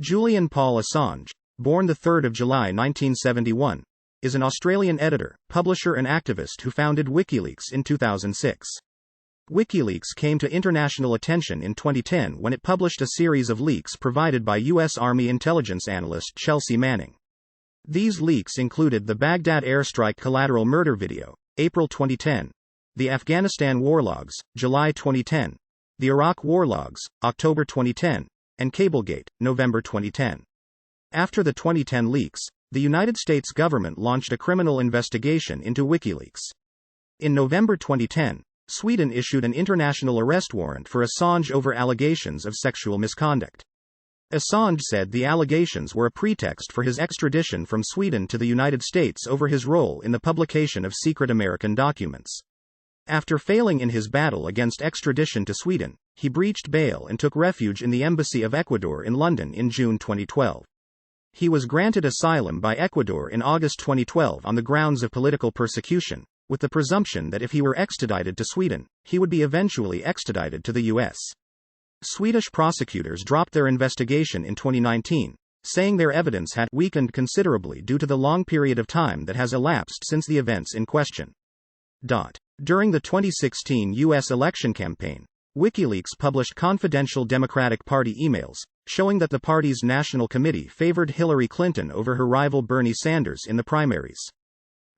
Julian Paul Assange, born 3 July 1971, is an Australian editor, publisher and activist who founded WikiLeaks in 2006. WikiLeaks came to international attention in 2010 when it published a series of leaks provided by U.S. Army intelligence analyst Chelsea Manning. These leaks included the Baghdad airstrike Collateral Murder video, April 2010, the Afghanistan war logs, July 2010, the Iraq war logs, October 2010, and Cablegate, November 2010. After the 2010 leaks, the United States government launched a criminal investigation into WikiLeaks. In November 2010, Sweden issued an international arrest warrant for Assange over allegations of sexual misconduct. Assange said the allegations were a pretext for his extradition from Sweden to the United States over his role in the publication of secret American documents. After failing in his battle against extradition to Sweden, he breached bail and took refuge in the Embassy of Ecuador in London in June 2012. He was granted asylum by Ecuador in August 2012 on the grounds of political persecution, with the presumption that if he were extradited to Sweden, he would be eventually extradited to the US. Swedish prosecutors dropped their investigation in 2019, saying their evidence had weakened considerably due to the long period of time that has elapsed since the events in question. During the 2016 U.S. election campaign, WikiLeaks published confidential Democratic Party emails, showing that the party's national committee favored Hillary Clinton over her rival Bernie Sanders in the primaries.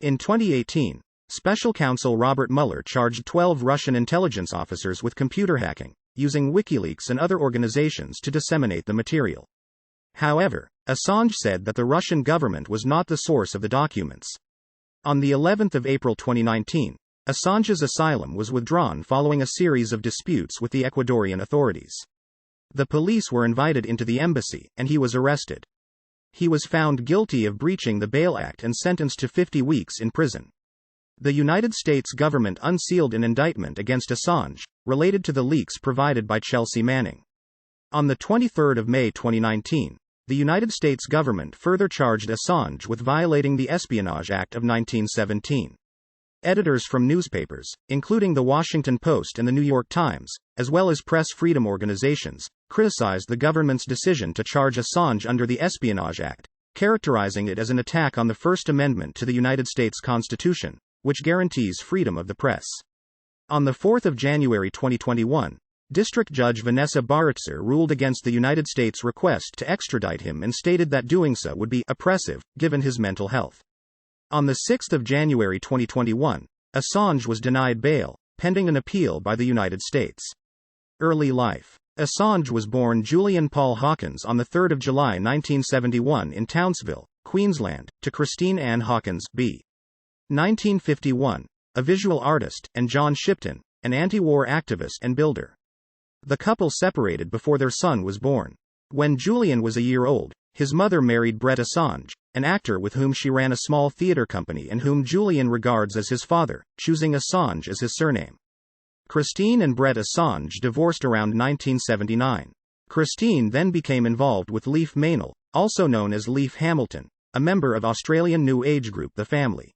In 2018, Special Counsel Robert Mueller charged 12 Russian intelligence officers with computer hacking, using WikiLeaks and other organizations to disseminate the material. However, Assange said that the Russian government was not the source of the documents. On the 11th of April 2019, Assange's asylum was withdrawn following a series of disputes with the Ecuadorian authorities. The police were invited into the embassy, and he was arrested. He was found guilty of breaching the Bail Act and sentenced to 50 weeks in prison. The United States government unsealed an indictment against Assange, related to the leaks provided by Chelsea Manning. On the 23rd of May 2019, the United States government further charged Assange with violating the Espionage Act of 1917. Editors from newspapers, including The Washington Post and The New York Times, as well as press freedom organizations, criticized the government's decision to charge Assange under the Espionage Act, characterizing it as an attack on the First Amendment to the United States Constitution, which guarantees freedom of the press. On 4 January 2021, District Judge Vanessa Baritzer ruled against the United States' request to extradite him and stated that doing so would be oppressive, given his mental health. On 6 January 2021, Assange was denied bail, pending an appeal by the United States. Early life. Assange was born Julian Paul Hawkins on 3 July 1971 in Townsville, Queensland, to Christine Ann Hawkins, b. 1951, a visual artist, and John Shipton, an anti-war activist and builder. The couple separated before their son was born. When Julian was a year old, his mother married Brett Assange, an actor with whom she ran a small theater company and whom Julian regards as his father, choosing Assange as his surname. Christine and Brett Assange divorced around 1979. Christine then became involved with Leif Meynell, also known as Leif Hamilton, a member of Australian New Age group The Family.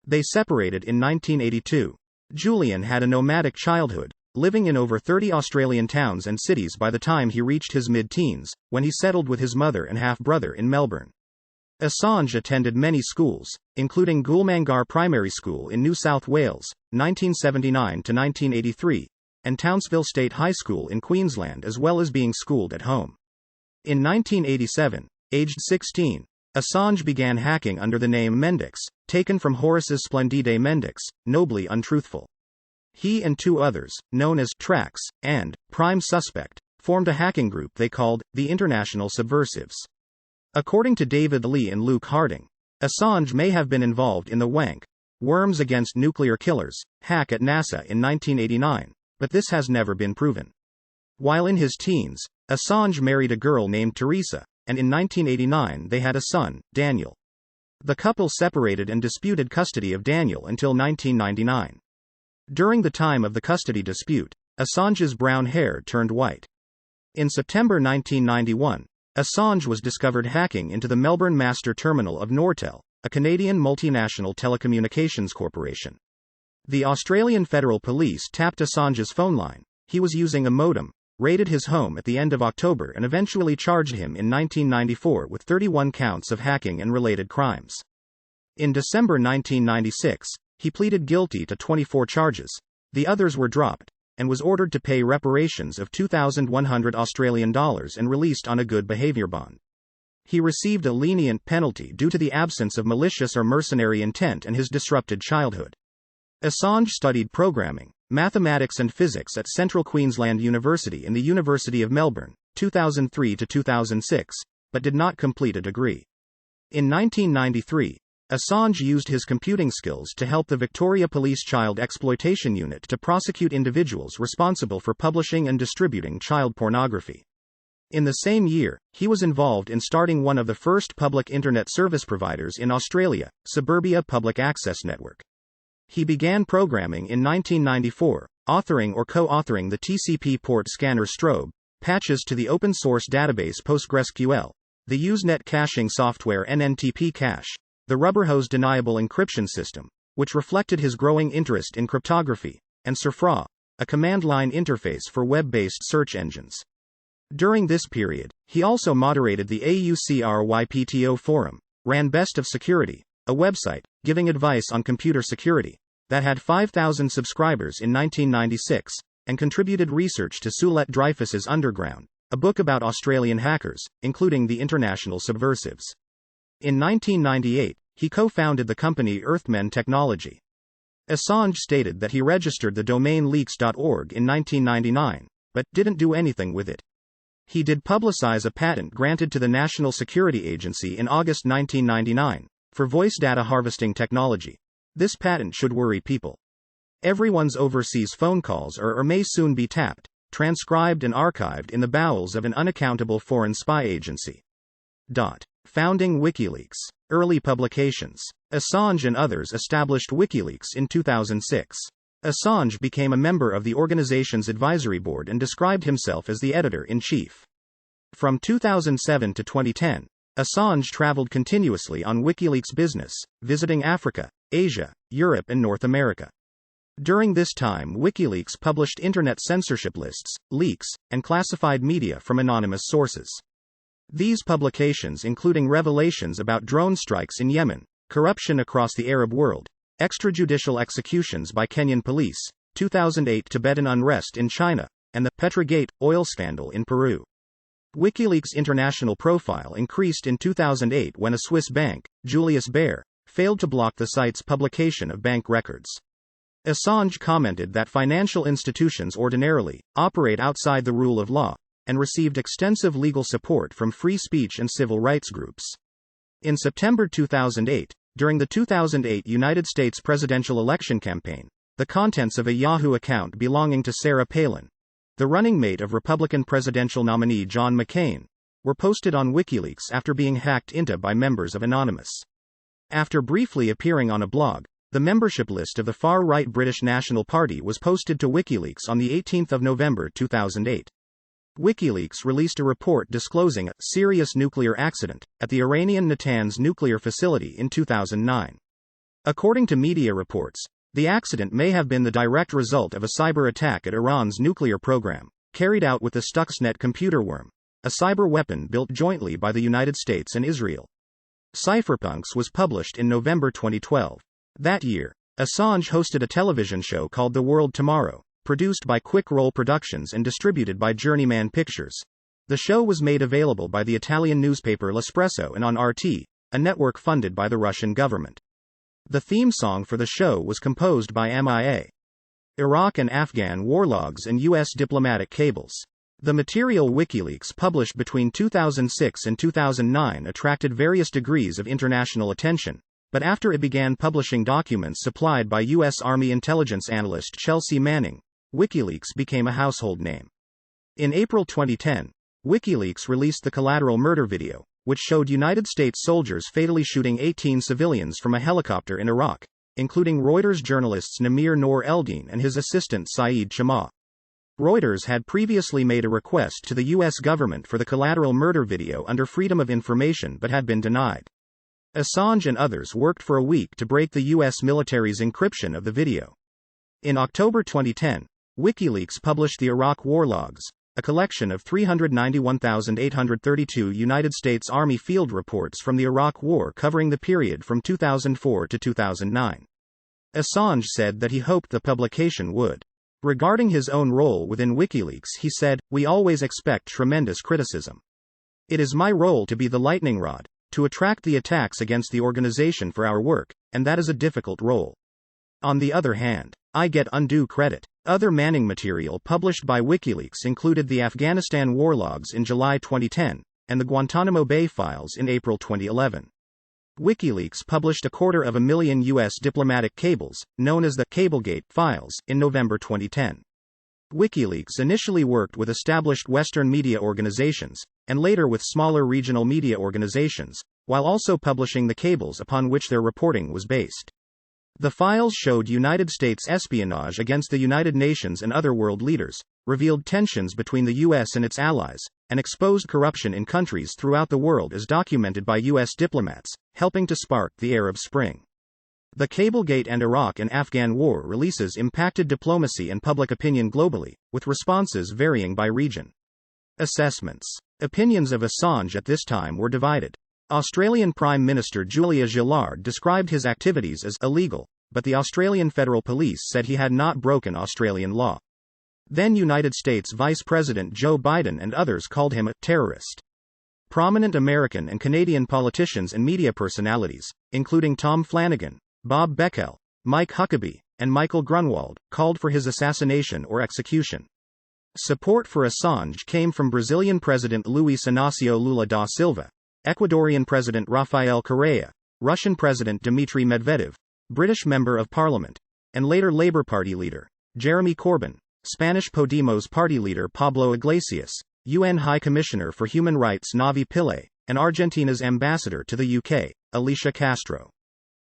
They separated in 1982. Julian had a nomadic childhood, living in over 30 Australian towns and cities by the time he reached his mid-teens, when he settled with his mother and half-brother in Melbourne. Assange attended many schools, including Gulmangar Primary School in New South Wales, 1979 to 1983, and Townsville State High School in Queensland, as well as being schooled at home. In 1987, aged 16, Assange began hacking under the name Mendix, taken from Horace's Splendide Mendix, nobly untruthful. He and two others, known as Trax and Prime Suspect, formed a hacking group they called the International Subversives. According to David Lee and Luke Harding, Assange may have been involved in the WANK, Worms Against Nuclear Killers, hack at NASA in 1989, but this has never been proven. While in his teens, Assange married a girl named Teresa, and in 1989 they had a son, Daniel. The couple separated and disputed custody of Daniel until 1999. During the time of the custody dispute, Assange's brown hair turned white. In September 1991, Assange was discovered hacking into the Melbourne master terminal of Nortel, a Canadian multinational telecommunications corporation. The Australian Federal Police tapped Assange's phone line. He was using a modem, raided his home at the end of October and eventually charged him in 1994 with 31 counts of hacking and related crimes. In December 1996, he pleaded guilty to 24 charges. The others were dropped, and was ordered to pay reparations of $2,100 and released on a good behavior bond. He received a lenient penalty due to the absence of malicious or mercenary intent and his disrupted childhood. Assange studied programming, mathematics and physics at Central Queensland University and the University of Melbourne, 2003 to 2006, but did not complete a degree. In 1993, Assange used his computing skills to help the Victoria Police Child Exploitation Unit to prosecute individuals responsible for publishing and distributing child pornography. In the same year, he was involved in starting one of the first public internet service providers in Australia, Suburbia Public Access Network. He began programming in 1994, authoring or co-authoring the TCP port scanner strobe, patches to the open-source database PostgreSQL, the Usenet caching software NNTP cache, the rubber-hose deniable encryption system, which reflected his growing interest in cryptography, and Surfra, a command-line interface for web-based search engines. During this period, he also moderated the AUCRYPTO forum, ran Best of Security, a website giving advice on computer security, that had 5,000 subscribers in 1996, and contributed research to Sulet Dreyfus's Underground, a book about Australian hackers, including the international subversives. In 1998, he co-founded the company Earthmen Technology. Assange stated that he registered the domain leaks.org in 1999, but didn't do anything with it. He did publicize a patent granted to the National Security Agency in August 1999, for voice data harvesting technology. This patent should worry people. Everyone's overseas phone calls are or may soon be tapped, transcribed and archived in the bowels of an unaccountable foreign spy agency. Founding WikiLeaks. Early publications. Assange and others established WikiLeaks in 2006. Assange became a member of the organization's advisory board and described himself as the editor-in-chief. From 2007 to 2010, Assange traveled continuously on WikiLeaks business, visiting Africa, Asia, Europe and North America. During this time, WikiLeaks published internet censorship lists, leaks, and classified media from anonymous sources. These publications including revelations about drone strikes in Yemen, corruption across the Arab world, extrajudicial executions by Kenyan police, 2008 Tibetan unrest in China, and the Petrogate oil scandal in Peru. WikiLeaks' international profile increased in 2008 when a Swiss bank, Julius Baer, failed to block the site's publication of bank records. Assange commented that financial institutions ordinarily operate outside the rule of law, and received extensive legal support from free speech and civil rights groups. In September 2008, during the 2008 United States presidential election campaign, the contents of a Yahoo account belonging to Sarah Palin, the running mate of Republican presidential nominee John McCain, were posted on WikiLeaks after being hacked into by members of Anonymous. After briefly appearing on a blog, the membership list of the far-right British National Party was posted to WikiLeaks on the 18th of November 2008. WikiLeaks released a report disclosing a serious nuclear accident at the Iranian Natanz nuclear facility in 2009. According to media reports, the accident may have been the direct result of a cyber attack at Iran's nuclear program, carried out with the Stuxnet computer worm, a cyber weapon built jointly by the United States and Israel. Cypherpunks was published in November 2012. That year, Assange hosted a television show called The World Tomorrow, produced by Quick Roll Productions and distributed by Journeyman Pictures. The show was made available by the Italian newspaper L'Espresso and on RT, a network funded by the Russian government. The theme song for the show was composed by MIA. Iraq and Afghan war logs and U.S. diplomatic cables. The material WikiLeaks published between 2006 and 2009 attracted various degrees of international attention, but after it began publishing documents supplied by U.S. Army intelligence analyst Chelsea Manning, WikiLeaks became a household name. In April 2010, WikiLeaks released the Collateral Murder video, which showed United States soldiers fatally shooting 18 civilians from a helicopter in Iraq, including Reuters journalists Namir Noor Eldin and his assistant Saeed Chama. Reuters had previously made a request to the U.S. government for the Collateral Murder video under Freedom of Information but had been denied. Assange and others worked for a week to break the U.S. military's encryption of the video. In October 2010, WikiLeaks published the Iraq war logs, a collection of 391,832 United States Army field reports from the Iraq War covering the period from 2004 to 2009. Assange said that he hoped the publication would. Regarding his own role within WikiLeaks, he said, "We always expect tremendous criticism. It is my role to be the lightning rod, to attract the attacks against the organization for our work, and that is a difficult role. On the other hand, I get undue credit." Other Manning material published by WikiLeaks included the Afghanistan war logs in July 2010, and the Guantanamo Bay files in April 2011. WikiLeaks published 250,000 U.S. diplomatic cables, known as the Cablegate files, in November 2010. WikiLeaks initially worked with established Western media organizations, and later with smaller regional media organizations, while also publishing the cables upon which their reporting was based. The files showed United States espionage against the United Nations and other world leaders, revealed tensions between the U.S. and its allies, and exposed corruption in countries throughout the world as documented by U.S. diplomats, helping to spark the Arab Spring. The Cablegate and Iraq and Afghan war releases impacted diplomacy and public opinion globally, with responses varying by region. Assessments. Opinions of Assange at this time were divided. Australian Prime Minister Julia Gillard described his activities as illegal, but the Australian Federal Police said he had not broken Australian law. Then United States Vice President Joe Biden and others called him a terrorist. Prominent American and Canadian politicians and media personalities, including Tom Flanagan, Bob Beckel, Mike Huckabee, and Michael Grunwald, called for his assassination or execution. Support for Assange came from Brazilian President Luiz Inácio Lula da Silva, Ecuadorian President Rafael Correa, Russian President Dmitry Medvedev, British Member of Parliament, and later Labour Party leader Jeremy Corbyn, Spanish Podemos party leader Pablo Iglesias, UN High Commissioner for Human Rights Navi Pillay, and Argentina's ambassador to the UK, Alicia Castro.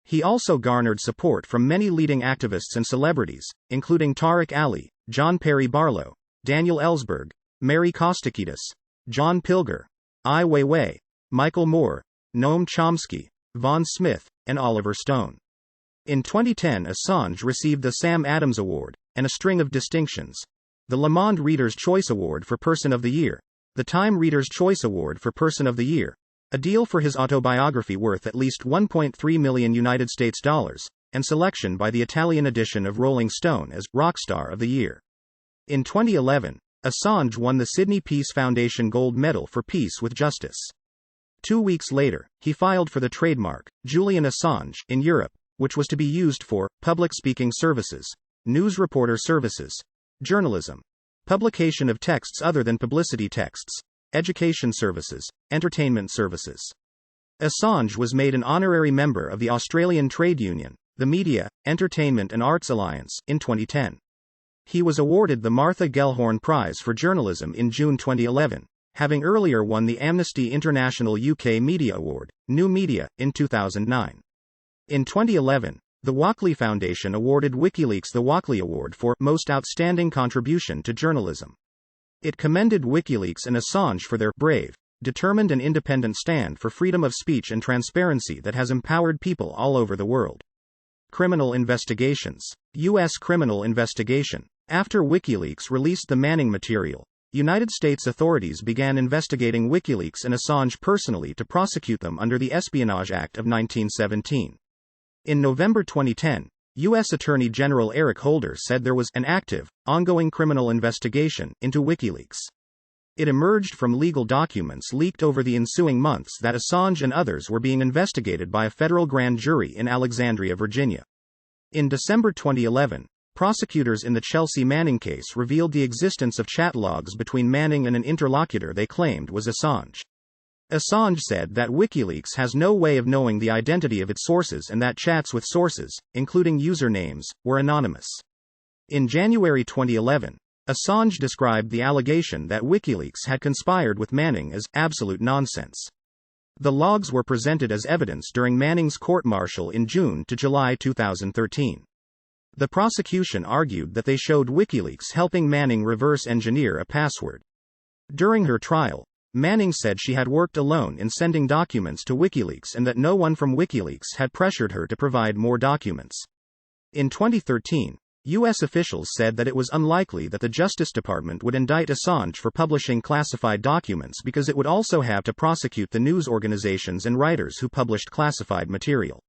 He also garnered support from many leading activists and celebrities, including Tariq Ali, John Perry Barlow, Daniel Ellsberg, Mary Kostakidis, John Pilger, Ai Weiwei, Michael Moore, Noam Chomsky, Vaughn Smith, and Oliver Stone. In 2010, Assange received the Sam Adams Award, and a string of distinctions. The Le Monde Reader's Choice Award for Person of the Year, the Time Reader's Choice Award for Person of the Year, a deal for his autobiography worth at least $1.3 million United States dollars, and selection by the Italian edition of Rolling Stone as Rockstar of the Year. In 2011, Assange won the Sydney Peace Foundation Gold Medal for Peace with Justice. 2 weeks later, he filed for the trademark, Julian Assange, in Europe, which was to be used for public speaking services, news reporter services, journalism, publication of texts other than publicity texts, education services, entertainment services. Assange was made an honorary member of the Australian trade union, the Media, Entertainment and Arts Alliance, in 2010. He was awarded the Martha Gellhorn Prize for Journalism in June 2011, having earlier won the Amnesty International UK Media Award, New Media, in 2009. In 2011, the Walkley Foundation awarded WikiLeaks the Walkley Award for Most Outstanding Contribution to Journalism. It commended WikiLeaks and Assange for their brave, determined and independent stand for freedom of speech and transparency that has empowered people all over the world. Criminal investigations. U.S. criminal investigation. After WikiLeaks released the Manning material, United States authorities began investigating WikiLeaks and Assange personally to prosecute them under the Espionage Act of 1917. In November 2010, U.S. Attorney General Eric Holder said there was an active, ongoing criminal investigation into WikiLeaks. It emerged from legal documents leaked over the ensuing months that Assange and others were being investigated by a federal grand jury in Alexandria, Virginia. In December 2011, prosecutors in the Chelsea Manning case revealed the existence of chat logs between Manning and an interlocutor they claimed was Assange. Assange said that WikiLeaks has no way of knowing the identity of its sources and that chats with sources, including usernames, were anonymous. In January 2011, Assange described the allegation that WikiLeaks had conspired with Manning as absolute nonsense. The logs were presented as evidence during Manning's court-martial in June to July 2013. The prosecution argued that they showed WikiLeaks helping Manning reverse engineer a password. During her trial, Manning said she had worked alone in sending documents to WikiLeaks and that no one from WikiLeaks had pressured her to provide more documents. In 2013, U.S. officials said that it was unlikely that the Justice Department would indict Assange for publishing classified documents because it would also have to prosecute the news organizations and writers who published classified material.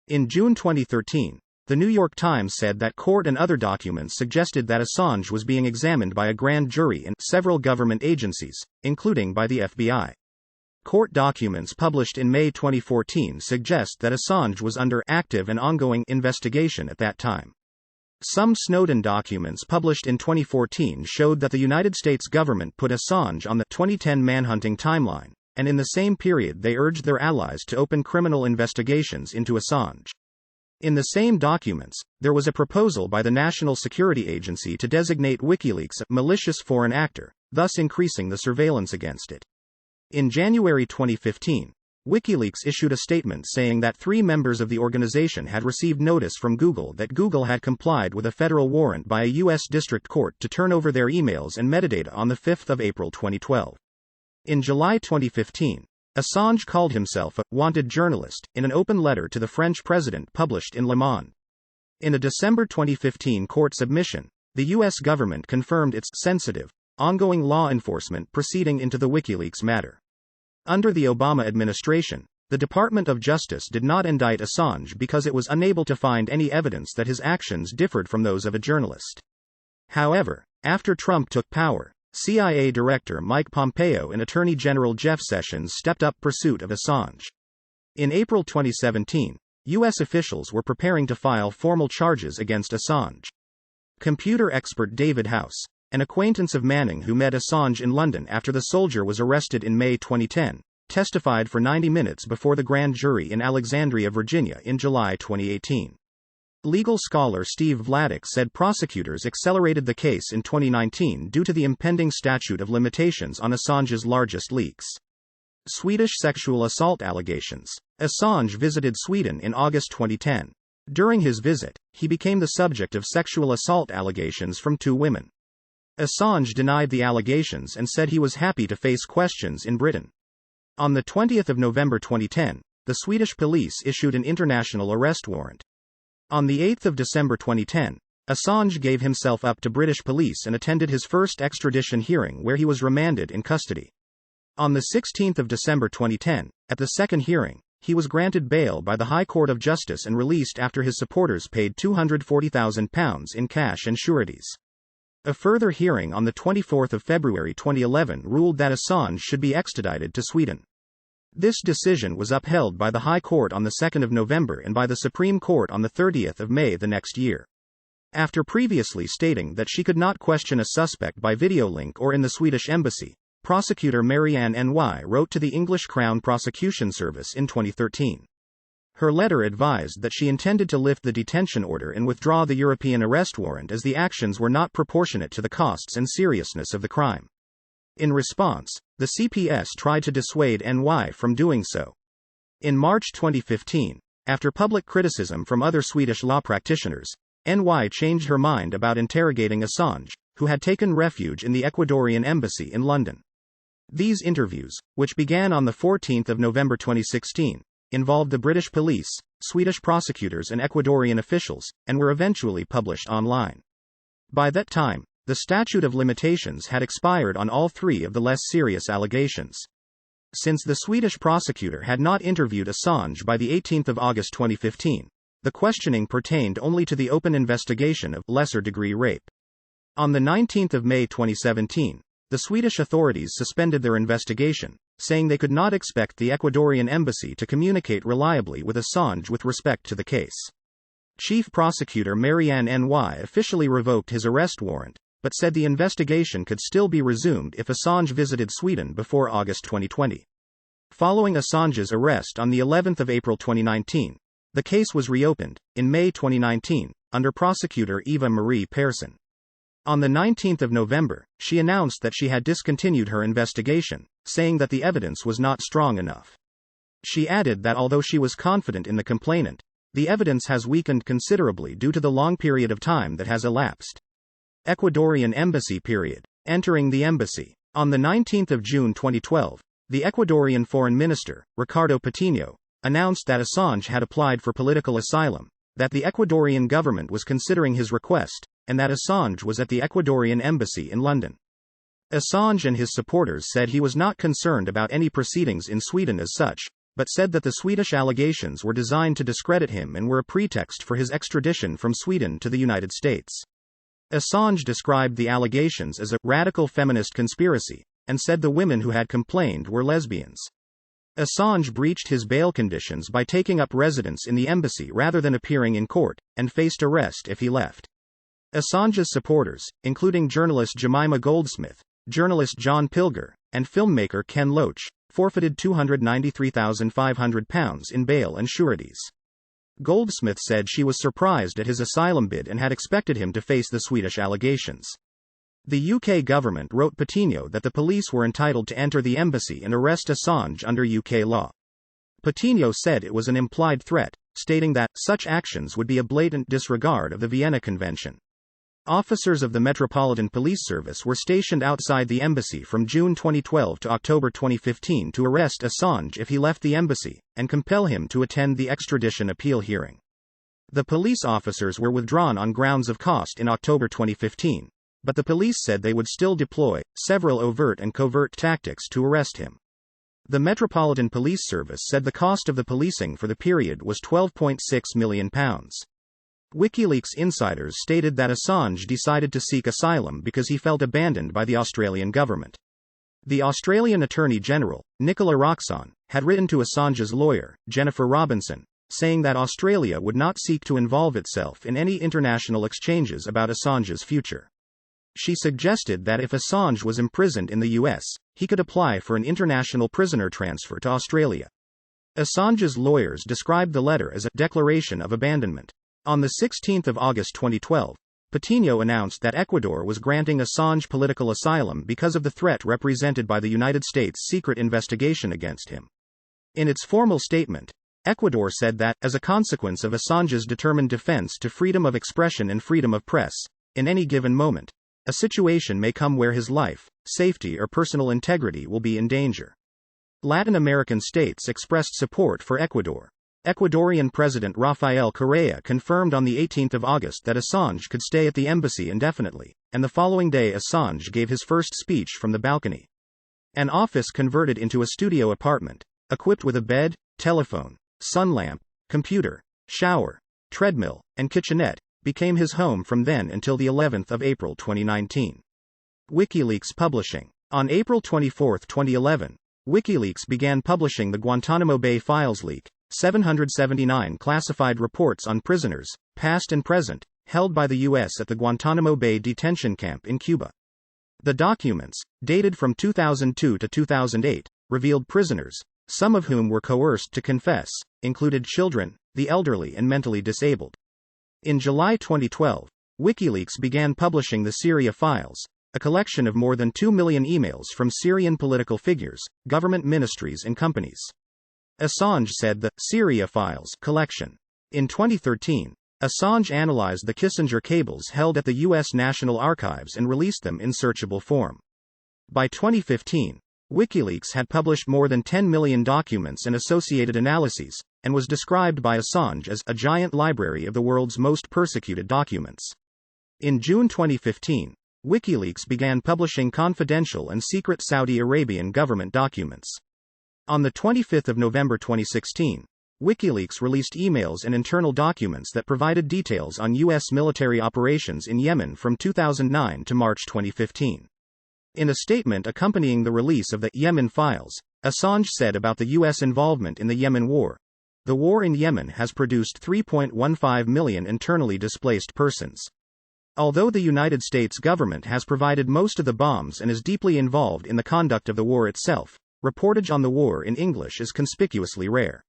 In June 2013, The New York Times said that court and other documents suggested that Assange was being examined by a grand jury and several government agencies, including by the FBI. Court documents published in May 2014 suggest that Assange was under active and ongoing investigation at that time. Some Snowden documents published in 2014 showed that the United States government put Assange on the 2010 manhunting timeline, and in the same period they urged their allies to open criminal investigations into Assange. In the same documents, there was a proposal by the National Security Agency to designate WikiLeaks a malicious foreign actor, thus increasing the surveillance against it. In January 2015, WikiLeaks issued a statement saying that 3 members of the organization had received notice from Google that Google had complied with a federal warrant by a U.S. district court to turn over their emails and metadata on 5 April 2012. In July 2015, Assange called himself a wanted journalist in an open letter to the French president published in Le Monde. In a December 2015 court submission, the U.S. government confirmed its sensitive, ongoing law enforcement proceeding into the WikiLeaks matter. Under the Obama administration, the Department of Justice did not indict Assange because it was unable to find any evidence that his actions differed from those of a journalist. However, after Trump took power, CIA Director Mike Pompeo and Attorney General Jeff Sessions stepped up pursuit of Assange. In April 2017, U.S. officials were preparing to file formal charges against Assange. Computer expert David House, an acquaintance of Manning who met Assange in London after the soldier was arrested in May 2010, testified for 90 minutes before the grand jury in Alexandria, Virginia in July 2018. Legal scholar Steve Vladeck said prosecutors accelerated the case in 2019 due to the impending statute of limitations on Assange's largest leaks. Swedish sexual assault allegations. Assange visited Sweden in August 2010. During his visit, he became the subject of sexual assault allegations from 2 women. Assange denied the allegations and said he was happy to face questions in Britain. On 20 November 2010, the Swedish police issued an international arrest warrant. On 8 December 2010, Assange gave himself up to British police and attended his first extradition hearing where he was remanded in custody. On 16 December 2010, at the second hearing, he was granted bail by the High Court of Justice and released after his supporters paid £240,000 in cash and sureties. A further hearing on 24 February 2011 ruled that Assange should be extradited to Sweden. This decision was upheld by the High Court on 2 November and by the Supreme Court on 30 May the next year. After previously stating that she could not question a suspect by video link or in the Swedish embassy, prosecutor Marianne Ny wrote to the English Crown Prosecution Service in 2013. Her letter advised that she intended to lift the detention order and withdraw the European arrest warrant as the actions were not proportionate to the costs and seriousness of the crime. In response, the CPS tried to dissuade NY from doing so. In March 2015, after public criticism from other Swedish law practitioners, NY changed her mind about interrogating Assange, who had taken refuge in the Ecuadorian embassy in London. These interviews, which began on 14 November 2016, involved the British police, Swedish prosecutors and Ecuadorian officials, and were eventually published online. By that time, the statute of limitations had expired on all 3 of the less serious allegations. Since the Swedish prosecutor had not interviewed Assange by 18 August 2015, the questioning pertained only to the open investigation of lesser-degree rape. On 19 May 2017, the Swedish authorities suspended their investigation, saying they could not expect the Ecuadorian embassy to communicate reliably with Assange with respect to the case. Chief Prosecutor Marianne Ny officially revoked his arrest warrant, but said the investigation could still be resumed if Assange visited Sweden before August 2020. Following Assange's arrest on the 11th of April 2019, the case was reopened, in May 2019, under prosecutor Eva Marie Persson. On 19 November, she announced that she had discontinued her investigation, saying that the evidence was not strong enough. She added that although she was confident in the complainant, the evidence has weakened considerably due to the long period of time that has elapsed. Ecuadorian embassy period. Entering the embassy. On 19 June 2012, the Ecuadorian Foreign Minister, Ricardo Patino, announced that Assange had applied for political asylum, that the Ecuadorian government was considering his request, and that Assange was at the Ecuadorian embassy in London. Assange and his supporters said he was not concerned about any proceedings in Sweden as such, but said that the Swedish allegations were designed to discredit him and were a pretext for his extradition from Sweden to the United States. Assange described the allegations as a radical feminist conspiracy, and said the women who had complained were lesbians. Assange breached his bail conditions by taking up residence in the embassy rather than appearing in court, and faced arrest if he left. Assange's supporters, including journalist Jemima Goldsmith, journalist John Pilger, and filmmaker Ken Loach, forfeited £293,500 in bail and sureties. Goldsmith said she was surprised at his asylum bid and had expected him to face the Swedish allegations. The UK government wrote Patino that the police were entitled to enter the embassy and arrest Assange under UK law. Patino said it was an implied threat, stating that such actions would be a blatant disregard of the Vienna Convention. Officers of the Metropolitan Police Service were stationed outside the embassy from June 2012 to October 2015 to arrest Assange if he left the embassy, and compel him to attend the extradition appeal hearing. The police officers were withdrawn on grounds of cost in October 2015, but the police said they would still deploy several overt and covert tactics to arrest him. The Metropolitan Police Service said the cost of the policing for the period was £12.6 million. WikiLeaks insiders stated that Assange decided to seek asylum because he felt abandoned by the Australian government. The Australian Attorney General, Nicola Roxon, had written to Assange's lawyer, Jennifer Robinson, saying that Australia would not seek to involve itself in any international exchanges about Assange's future. She suggested that if Assange was imprisoned in the US, he could apply for an international prisoner transfer to Australia. Assange's lawyers described the letter as a declaration of abandonment. On 16 August 2012, Patino announced that Ecuador was granting Assange political asylum because of the threat represented by the United States' secret investigation against him. In its formal statement, Ecuador said that, as a consequence of Assange's determined defense to freedom of expression and freedom of press, in any given moment, a situation may come where his life, safety or personal integrity will be in danger. Latin American states expressed support for Ecuador. Ecuadorian President Rafael Correa confirmed on 18 August that Assange could stay at the embassy indefinitely, and the following day Assange gave his first speech from the balcony. An office converted into a studio apartment, equipped with a bed, telephone, sun lamp, computer, shower, treadmill, and kitchenette, became his home from then until the 11th of April 2019. WikiLeaks publishing. On April 24, 2011, WikiLeaks began publishing the Guantanamo Bay Files leak, 779 classified reports on prisoners, past and present, held by the U.S. at the Guantanamo Bay detention camp in Cuba. The documents, dated from 2002 to 2008, revealed prisoners, some of whom were coerced to confess, included children, the elderly and mentally disabled. In July 2012, WikiLeaks began publishing the Syria Files, a collection of more than 2 million emails from Syrian political figures, government ministries and companies. Assange said the Syria Files collection. In 2013, Assange analyzed the Kissinger cables held at the U.S. National Archives and released them in searchable form. By 2015, WikiLeaks had published more than 10 million documents and associated analyses, and was described by Assange as a giant library of the world's most persecuted documents. In June 2015, WikiLeaks began publishing confidential and secret Saudi Arabian government documents. On 25 November 2016, WikiLeaks released emails and internal documents that provided details on U.S. military operations in Yemen from 2009 to March 2015. In a statement accompanying the release of the Yemen Files, Assange said about the U.S. involvement in the Yemen war, "The war in Yemen has produced 3.15 million internally displaced persons. Although the United States government has provided most of the bombs and is deeply involved in the conduct of the war itself, reportage on the war in English is conspicuously rare."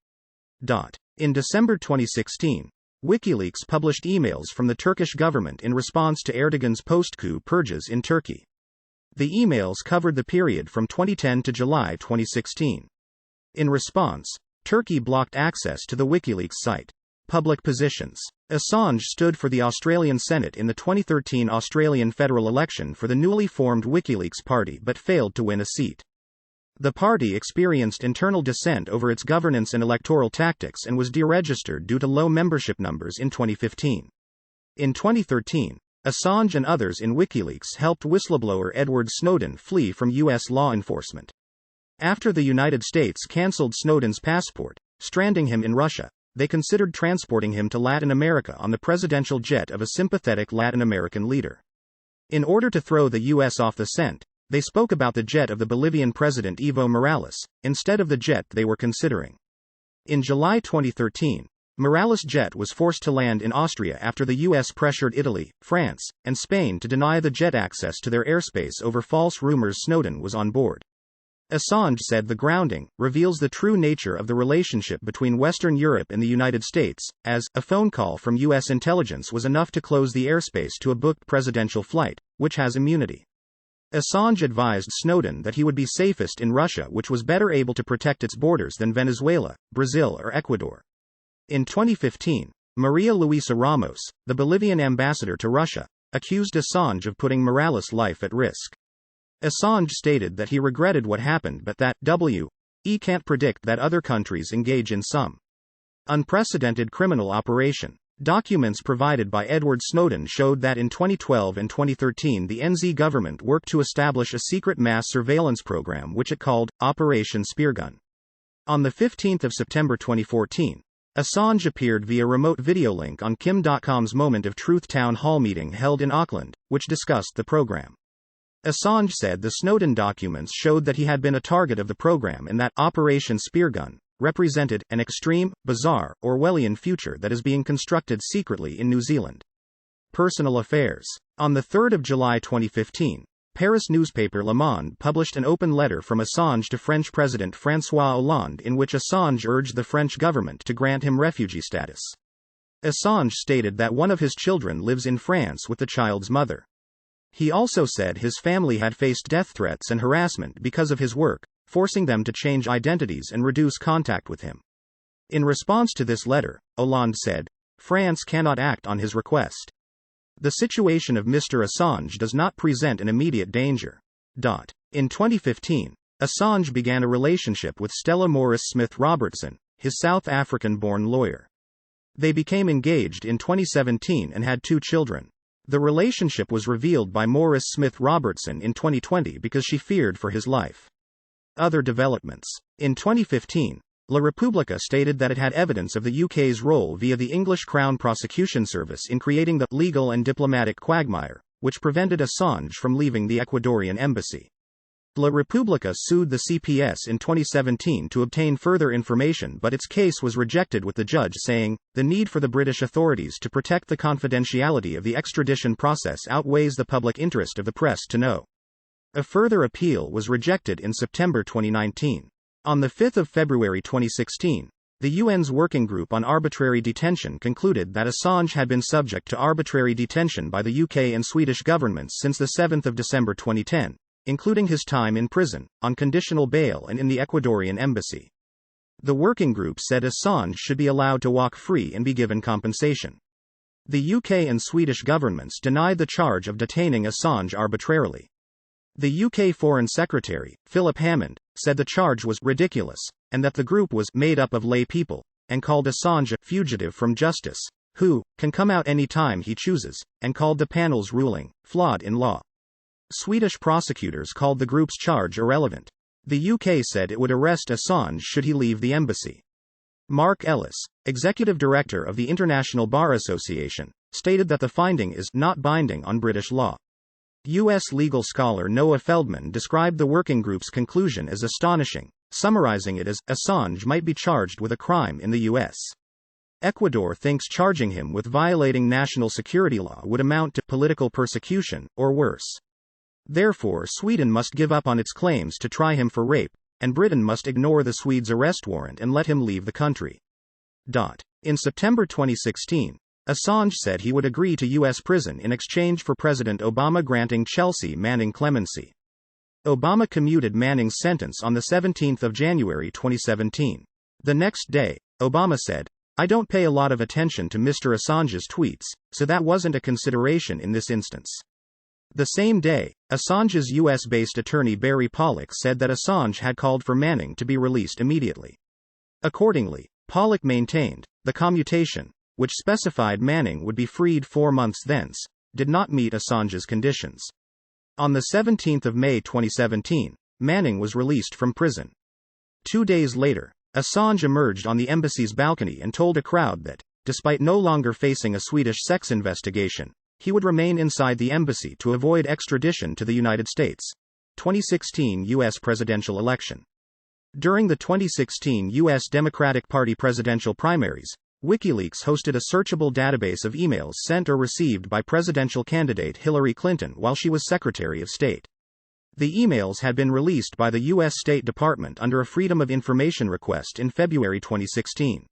In December 2016, WikiLeaks published emails from the Turkish government in response to Erdogan's post-coup purges in Turkey. The emails covered the period from 2010 to July 2016. In response, Turkey blocked access to the WikiLeaks site. Public positions. Assange stood for the Australian Senate in the 2013 Australian federal election for the newly formed WikiLeaks party but failed to win a seat. The party experienced internal dissent over its governance and electoral tactics and was deregistered due to low membership numbers in 2015. In 2013, Assange and others in WikiLeaks helped whistleblower Edward Snowden flee from U.S. law enforcement. After the United States canceled Snowden's passport, stranding him in Russia, they considered transporting him to Latin America on the presidential jet of a sympathetic Latin American leader. In order to throw the U.S. off the scent, they spoke about the jet of the Bolivian president Evo Morales, instead of the jet they were considering. In July 2013, Morales' jet was forced to land in Austria after the U.S. pressured Italy, France, and Spain to deny the jet access to their airspace over false rumors Snowden was on board. Assange said the grounding reveals the true nature of the relationship between Western Europe and the United States, as a phone call from U.S. intelligence was enough to close the airspace to a booked presidential flight, which has immunity. Assange advised Snowden that he would be safest in Russia, which was better able to protect its borders than Venezuela, Brazil, or Ecuador. In 2015, Maria Luisa Ramos, the Bolivian ambassador to Russia, accused Assange of putting Morales' life at risk. Assange stated that he regretted what happened but that we can't predict that other countries engage in some unprecedented criminal operation. Documents provided by Edward Snowden showed that in 2012 and 2013 the NZ government worked to establish a secret mass surveillance program which it called Operation Speargun. On 15 September 2014, Assange appeared via remote video link on Kim.com's Moment of Truth town hall meeting held in Auckland, which discussed the program. Assange said the Snowden documents showed that he had been a target of the program and that Operation Speargun represented an extreme, bizarre, Orwellian future that is being constructed secretly in New Zealand. Personal affairs. On 3 July 2015, Paris newspaper Le Monde published an open letter from Assange to French President François Hollande in which Assange urged the French government to grant him refugee status. Assange stated that one of his children lives in France with the child's mother. He also said his family had faced death threats and harassment because of his work, forcing them to change identities and reduce contact with him. In response to this letter, Hollande said, France cannot act on his request. The situation of Mr. Assange does not present an immediate danger. In 2015, Assange began a relationship with Stella Morris Smith Robertson, his South African-born lawyer. They became engaged in 2017 and had 2 children. The relationship was revealed by Morris Smith Robertson in 2020 because she feared for his life. Other developments. In 2015, La Repubblica stated that it had evidence of the UK's role via the English Crown Prosecution Service in creating the legal and diplomatic quagmire, which prevented Assange from leaving the Ecuadorian embassy. La Repubblica sued the CPS in 2017 to obtain further information, but its case was rejected with the judge saying, the need for the British authorities to protect the confidentiality of the extradition process outweighs the public interest of the press to know. A further appeal was rejected in September 2019. On 5 February 2016, the UN's Working Group on Arbitrary Detention concluded that Assange had been subject to arbitrary detention by the UK and Swedish governments since 7 December 2010, including his time in prison, on conditional bail and in the Ecuadorian embassy. The working group said Assange should be allowed to walk free and be given compensation. The UK and Swedish governments denied the charge of detaining Assange arbitrarily. The UK Foreign Secretary, Philip Hammond, said the charge was ridiculous, and that the group was made up of lay people, and called Assange a fugitive from justice, who can come out any time he chooses, and called the panel's ruling flawed in law. Swedish prosecutors called the group's charge irrelevant. The UK said it would arrest Assange should he leave the embassy. Mark Ellis, executive director of the International Bar Association, stated that the finding is not binding on British law. U.S. legal scholar Noah Feldman described the working group's conclusion as astonishing, summarizing it as, Assange might be charged with a crime in the U.S. Ecuador thinks charging him with violating national security law would amount to political persecution, or worse. Therefore, Sweden must give up on its claims to try him for rape, and Britain must ignore the Swedes' arrest warrant and let him leave the country. In September 2016, Assange said he would agree to U.S. prison in exchange for President Obama granting Chelsea Manning clemency. Obama commuted Manning's sentence on 17 January 2017. The next day, Obama said, I don't pay a lot of attention to Mr. Assange's tweets, so that wasn't a consideration in this instance. The same day, Assange's US-based attorney Barry Pollock said that Assange had called for Manning to be released immediately. Accordingly, Pollock maintained, the commutation, which specified Manning would be freed 4 months thence, did not meet Assange's conditions. On the 17th of May 2017, Manning was released from prison. 2 days later, Assange emerged on the embassy's balcony and told a crowd that, despite no longer facing a Swedish sex investigation, he would remain inside the embassy to avoid extradition to the United States. 2016 U.S. presidential election. During the 2016 U.S. Democratic Party presidential primaries, WikiLeaks hosted a searchable database of emails sent or received by presidential candidate Hillary Clinton while she was Secretary of State. The emails had been released by the U.S. State Department under a Freedom of Information request in February 2016.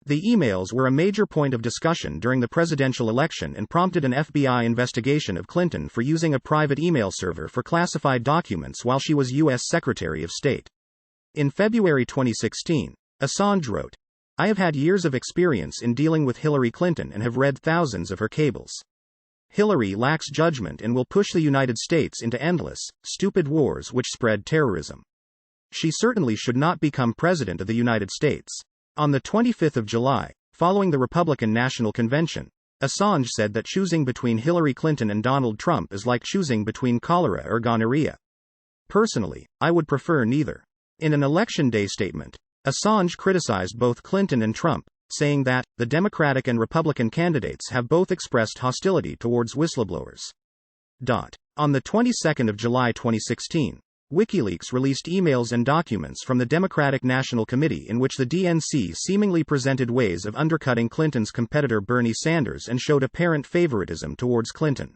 The emails were a major point of discussion during the presidential election and prompted an FBI investigation of Clinton for using a private email server for classified documents while she was U.S. Secretary of State. In February 2016, Assange wrote, "I have had years of experience in dealing with Hillary Clinton and have read thousands of her cables. Hillary lacks judgment and will push the United States into endless, stupid wars which spread terrorism. She certainly should not become President of the United States." On the 25th of July, following the Republican National Convention, Assange said that choosing between Hillary Clinton and Donald Trump is like choosing between cholera or gonorrhea. "Personally, I would prefer neither." In an Election Day statement, Assange criticized both Clinton and Trump, saying that, the Democratic and Republican candidates have both expressed hostility towards whistleblowers. On the 22nd of July 2016, WikiLeaks released emails and documents from the Democratic National Committee in which the DNC seemingly presented ways of undercutting Clinton's competitor Bernie Sanders and showed apparent favoritism towards Clinton.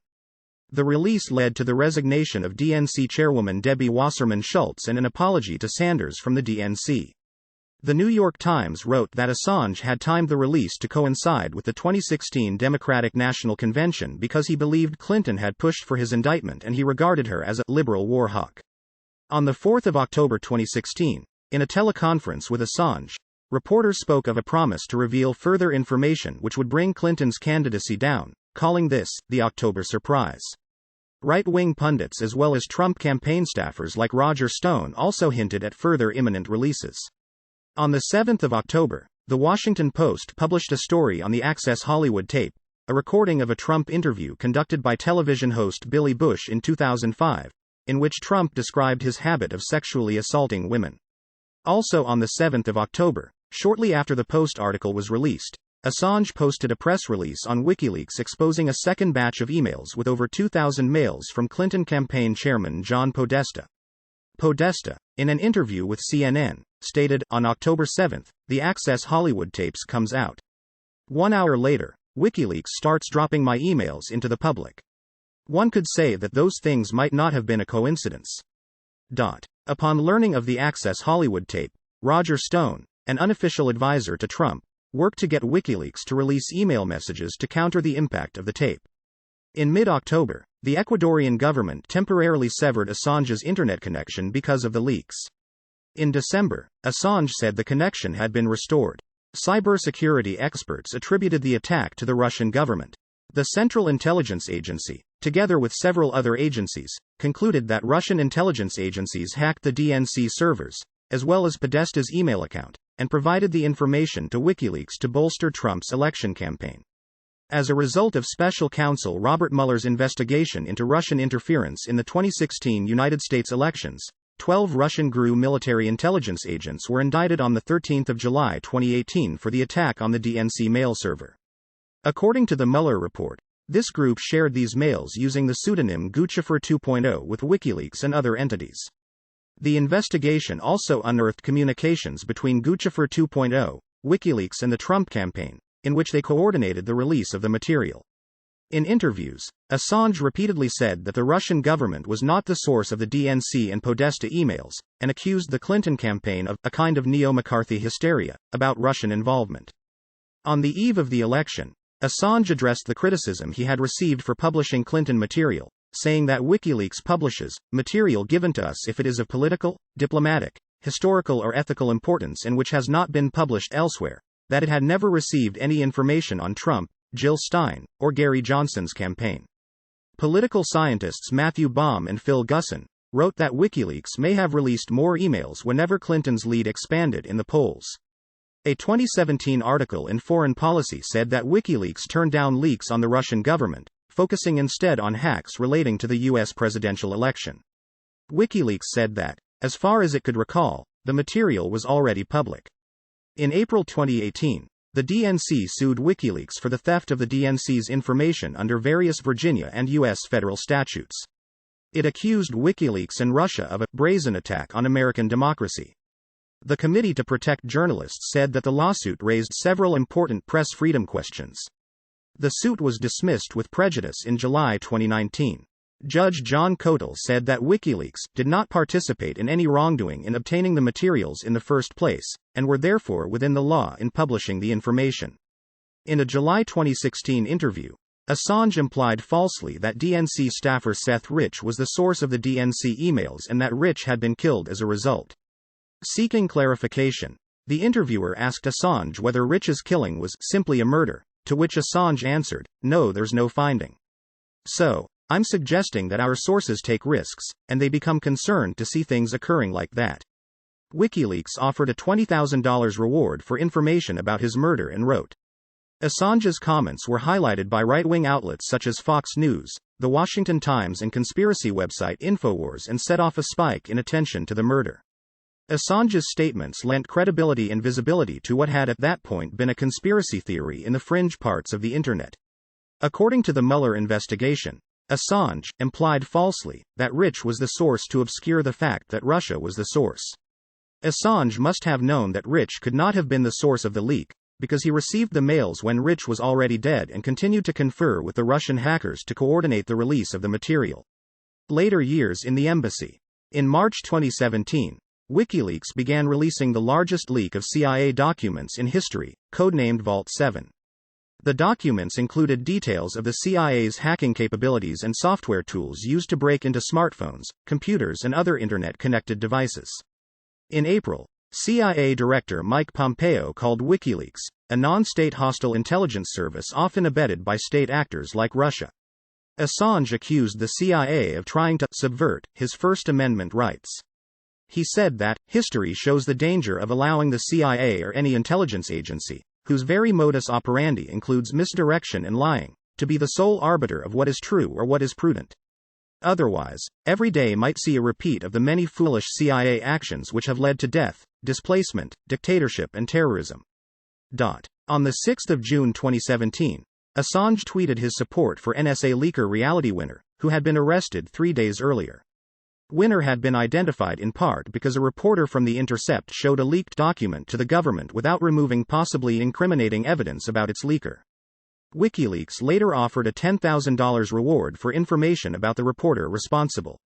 The release led to the resignation of DNC chairwoman Debbie Wasserman Schultz and an apology to Sanders from the DNC. The New York Times wrote that Assange had timed the release to coincide with the 2016 Democratic National Convention because he believed Clinton had pushed for his indictment and he regarded her as a liberal war hawk. On the 4th of October 2016, in a teleconference with Assange, reporters spoke of a promise to reveal further information which would bring Clinton's candidacy down, calling this the October surprise. Right-wing pundits as well as Trump campaign staffers like Roger Stone also hinted at further imminent releases. On the 7th of October, The Washington Post published a story on the Access Hollywood tape, a recording of a Trump interview conducted by television host Billy Bush in 2005, in which Trump described his habit of sexually assaulting women. Also on the 7th of October, shortly after the Post article was released, Assange posted a press release on WikiLeaks exposing a second batch of emails with over 2,000 mails from Clinton campaign chairman John Podesta. Podesta, in an interview with CNN, stated, on October 7, the Access Hollywood tapes comes out. 1 hour later, WikiLeaks starts dropping my emails into the public. One could say that those things might not have been a coincidence. Upon learning of the Access Hollywood tape, Roger Stone, an unofficial advisor to Trump, worked to get WikiLeaks to release email messages to counter the impact of the tape. In mid-October, the Ecuadorian government temporarily severed Assange's internet connection because of the leaks. In December, Assange said the connection had been restored. Cybersecurity experts attributed the attack to the Russian government. The Central Intelligence Agency, together with several other agencies, concluded that Russian intelligence agencies hacked the DNC servers, as well as Podesta's email account, and provided the information to WikiLeaks to bolster Trump's election campaign. As a result of special counsel Robert Mueller's investigation into Russian interference in the 2016 United States elections, 12 Russian GRU military intelligence agents were indicted on 13 July 2018 for the attack on the DNC mail server. According to the Mueller report, this group shared these mails using the pseudonym Guccifer 2.0 with WikiLeaks and other entities. The investigation also unearthed communications between Guccifer 2.0, WikiLeaks and the Trump campaign, in which they coordinated the release of the material. In interviews, Assange repeatedly said that the Russian government was not the source of the DNC and Podesta emails, and accused the Clinton campaign of a kind of neo-McCarthy hysteria about Russian involvement. On the eve of the election, Assange addressed the criticism he had received for publishing Clinton material, saying that WikiLeaks publishes material given to us if it is of political, diplomatic, historical or ethical importance and which has not been published elsewhere, that it had never received any information on Trump, Jill Stein, or Gary Johnson's campaign. Political scientists Matthew Baum and Phil Gusson wrote that WikiLeaks may have released more emails whenever Clinton's lead expanded in the polls. A 2017 article in Foreign Policy said that WikiLeaks turned down leaks on the Russian government, focusing instead on hacks relating to the U.S. presidential election. WikiLeaks said that, as far as it could recall, the material was already public. In April 2018, the DNC sued WikiLeaks for the theft of the DNC's information under various Virginia and U.S. federal statutes. It accused WikiLeaks and Russia of a brazen attack on American democracy. The Committee to Protect Journalists said that the lawsuit raised several important press freedom questions. The suit was dismissed with prejudice in July 2019. Judge John Kotel said that WikiLeaks did not participate in any wrongdoing in obtaining the materials in the first place, and were therefore within the law in publishing the information. In a July 2016 interview, Assange implied falsely that DNC staffer Seth Rich was the source of the DNC emails and that Rich had been killed as a result. Seeking clarification, the interviewer asked Assange whether Rich's killing was simply a murder, to which Assange answered, "No, there's no finding. So, I'm suggesting that our sources take risks, and they become concerned to see things occurring like that." WikiLeaks offered a $20,000 reward for information about his murder and wrote. Assange's comments were highlighted by right-wing outlets such as Fox News, The Washington Times and conspiracy website InfoWars and set off a spike in attention to the murder. Assange's statements lent credibility and visibility to what had at that point been a conspiracy theory in the fringe parts of the Internet. According to the Mueller investigation, Assange implied falsely that Rich was the source to obscure the fact that Russia was the source. Assange must have known that Rich could not have been the source of the leak, because he received the mails when Rich was already dead and continued to confer with the Russian hackers to coordinate the release of the material. Later years in the embassy. In March 2017, WikiLeaks began releasing the largest leak of CIA documents in history, codenamed Vault 7. The documents included details of the CIA's hacking capabilities and software tools used to break into smartphones, computers and other Internet-connected devices. In April, CIA Director Mike Pompeo called WikiLeaks a non-state hostile intelligence service often abetted by state actors like Russia. Assange accused the CIA of trying to subvert his First Amendment rights. He said that history shows the danger of allowing the CIA or any intelligence agency, whose very modus operandi includes misdirection and lying, to be the sole arbiter of what is true or what is prudent. Otherwise, every day might see a repeat of the many foolish CIA actions which have led to death, displacement, dictatorship and terrorism. On the 6th of June 2017, Assange tweeted his support for NSA leaker reality Winner, who had been arrested 3 days earlier. Winner had been identified in part because a reporter from The Intercept showed a leaked document to the government without removing possibly incriminating evidence about its leaker. WikiLeaks later offered a $10,000 reward for information about the reporter responsible.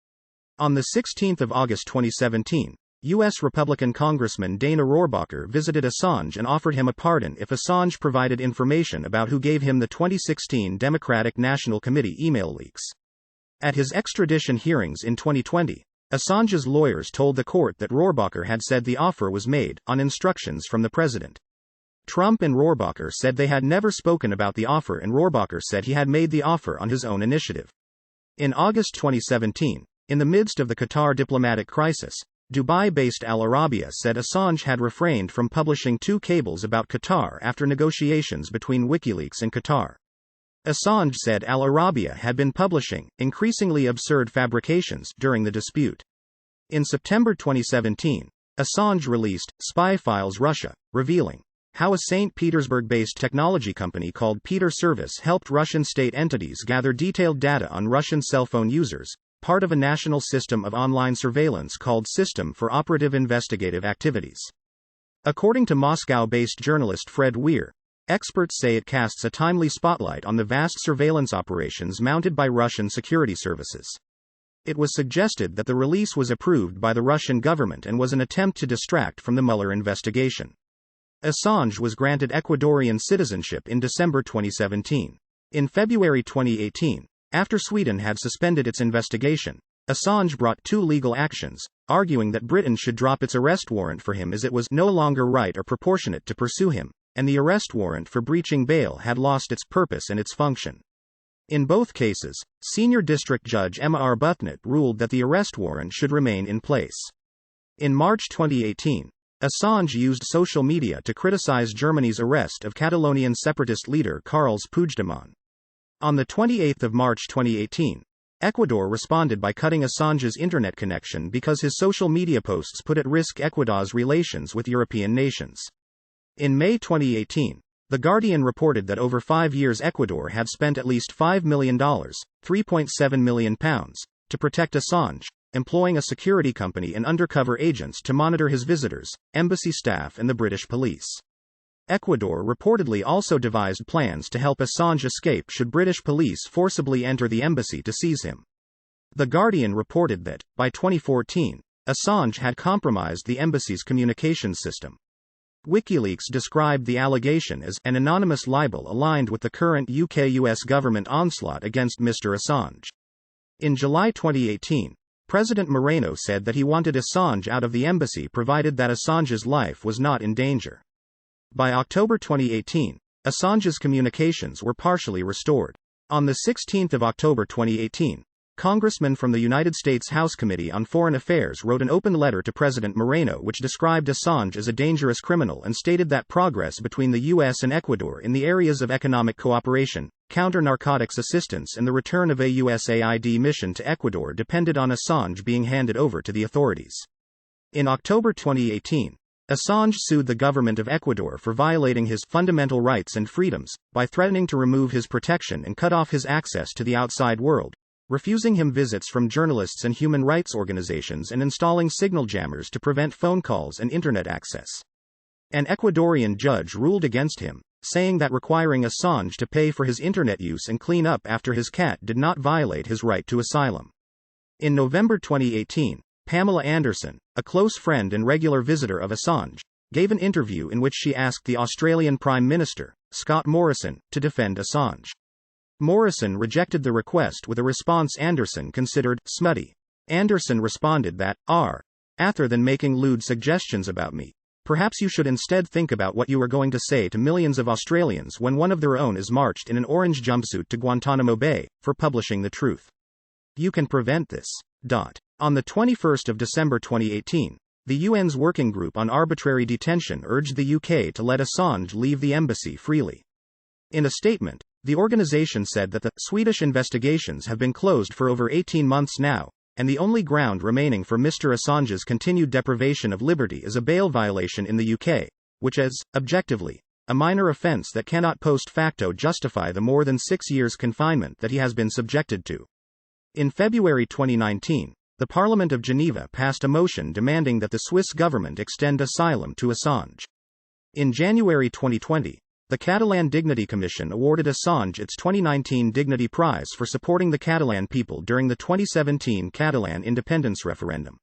On the 16th of August 2017, U.S. Republican Congressman Dana Rohrabacher visited Assange and offered him a pardon if Assange provided information about who gave him the 2016 Democratic National Committee email leaks. At his extradition hearings in 2020, Assange's lawyers told the court that Rohrabacher had said the offer was made on instructions from the president. Trump and Rohrabacher said they had never spoken about the offer, and Rohrabacher said he had made the offer on his own initiative. In August 2017, in the midst of the Qatar diplomatic crisis, Dubai-based Al Arabiya said Assange had refrained from publishing 2 cables about Qatar after negotiations between WikiLeaks and Qatar. Assange said Al Arabiya had been publishing increasingly absurd fabrications during the dispute. In September 2017, Assange released Spy Files Russia, revealing how a St. Petersburg-based technology company called Peter Service helped Russian state entities gather detailed data on Russian cell phone users, part of a national system of online surveillance called System for Operative Investigative Activities. According to Moscow-based journalist Fred Weir, experts say it casts a timely spotlight on the vast surveillance operations mounted by Russian security services. It was suggested that the release was approved by the Russian government and was an attempt to distract from the Mueller investigation. Assange was granted Ecuadorian citizenship in December 2017. In February 2018, after Sweden had suspended its investigation, Assange brought 2 legal actions, arguing that Britain should drop its arrest warrant for him as it was no longer right or proportionate to pursue him, and the arrest warrant for breaching bail had lost its purpose and its function. In both cases, Senior District Judge Emma Arbuthnot ruled that the arrest warrant should remain in place. In March 2018, Assange used social media to criticize Germany's arrest of Catalonian separatist leader Carles Puigdemont. On 28 March 2018, Ecuador responded by cutting Assange's internet connection because his social media posts put at risk Ecuador's relations with European nations. In May 2018, The Guardian reported that over 5 years Ecuador had spent at least $5 million, £3.7 million, to protect Assange, employing a security company and undercover agents to monitor his visitors, embassy staff and the British police. Ecuador reportedly also devised plans to help Assange escape should British police forcibly enter the embassy to seize him. The Guardian reported that, by 2014, Assange had compromised the embassy's communications system. WikiLeaks described the allegation as an anonymous libel aligned with the current UK-US government onslaught against Mr. Assange. In July 2018, President Moreno said that he wanted Assange out of the embassy provided that Assange's life was not in danger. By October 2018, Assange's communications were partially restored. On 16 October 2018, Congressmen from the United States House Committee on Foreign Affairs wrote an open letter to President Moreno which described Assange as a dangerous criminal and stated that progress between the U.S. and Ecuador in the areas of economic cooperation, counter-narcotics assistance and the return of a USAID mission to Ecuador depended on Assange being handed over to the authorities. In October 2018, Assange sued the government of Ecuador for violating his fundamental rights and freedoms by threatening to remove his protection and cut off his access to the outside world, refusing him visits from journalists and human rights organizations and installing signal jammers to prevent phone calls and internet access. An Ecuadorian judge ruled against him, saying that requiring Assange to pay for his internet use and clean up after his cat did not violate his right to asylum. In November 2018, Pamela Anderson, a close friend and regular visitor of Assange, gave an interview in which she asked the Australian Prime Minister, Scott Morrison, to defend Assange. Morrison rejected the request with a response Anderson considered smutty. Anderson responded that, "Rather than making lewd suggestions about me, perhaps you should instead think about what you are going to say to millions of Australians when one of their own is marched in an orange jumpsuit to Guantanamo Bay, for publishing the truth. You can prevent this." On 21 December 2018, the UN's Working Group on Arbitrary Detention urged the UK to let Assange leave the embassy freely. In a statement, the organization said that the Swedish investigations have been closed for over 18 months now, and the only ground remaining for Mr. Assange's continued deprivation of liberty is a bail violation in the UK, which is, objectively, a minor offence that cannot post facto justify the more than 6 years confinement that he has been subjected to. In February 2019, the Parliament of Geneva passed a motion demanding that the Swiss government extend asylum to Assange. In January 2020, the Catalan Dignity Commission awarded Assange its 2019 Dignity Prize for supporting the Catalan people during the 2017 Catalan independence referendum.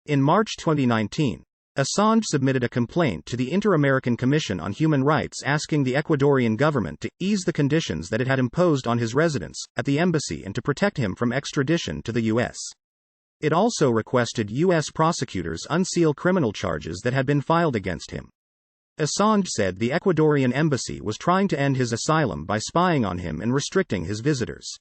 In March 2019, Assange submitted a complaint to the Inter-American Commission on Human Rights asking the Ecuadorian government to ease the conditions that it had imposed on his residence at the embassy and to protect him from extradition to the U.S. It also requested U.S. prosecutors unseal criminal charges that had been filed against him. Assange said the Ecuadorian embassy was trying to end his asylum by spying on him and restricting his visitors.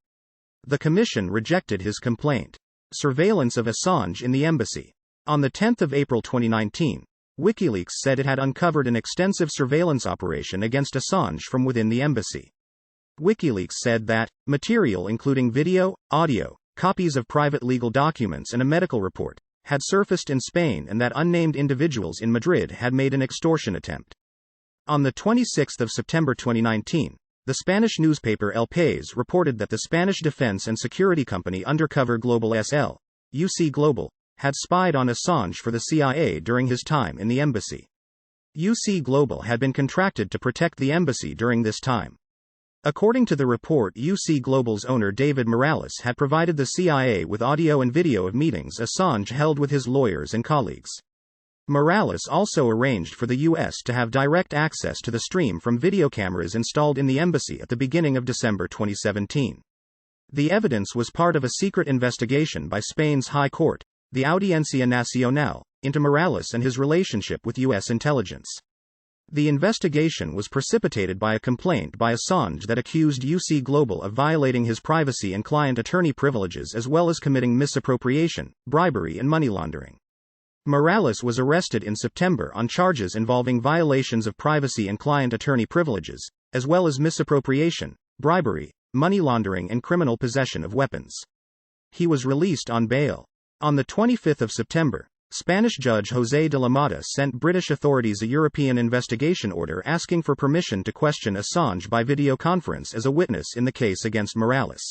The commission rejected his complaint. Surveillance of Assange in the embassy. On 10 April 2019, WikiLeaks said it had uncovered an extensive surveillance operation against Assange from within the embassy. WikiLeaks said that material including video, audio, copies of private legal documents and a medical report had surfaced in Spain and that unnamed individuals in Madrid had made an extortion attempt. On 26 September 2019, the Spanish newspaper El País reported that the Spanish defense and security company Undercover Global SL, UC Global, had spied on Assange for the CIA during his time in the embassy. UC Global had been contracted to protect the embassy during this time. According to the report, UC Global's owner David Morales had provided the CIA with audio and video of meetings Assange held with his lawyers and colleagues. Morales also arranged for the U.S. to have direct access to the stream from video cameras installed in the embassy at the beginning of December 2017. The evidence was part of a secret investigation by Spain's High Court, the Audiencia Nacional, into Morales and his relationship with U.S. intelligence. The investigation was precipitated by a complaint by Assange that accused UC Global of violating his privacy and client attorney privileges as well as committing misappropriation, bribery and money laundering. Morales was arrested in September on charges involving violations of privacy and client attorney privileges, as well as misappropriation, bribery, money laundering and criminal possession of weapons. He was released on bail. On the 25th of September, Spanish judge José de la Mata sent British authorities a European investigation order asking for permission to question Assange by video conference as a witness in the case against Morales.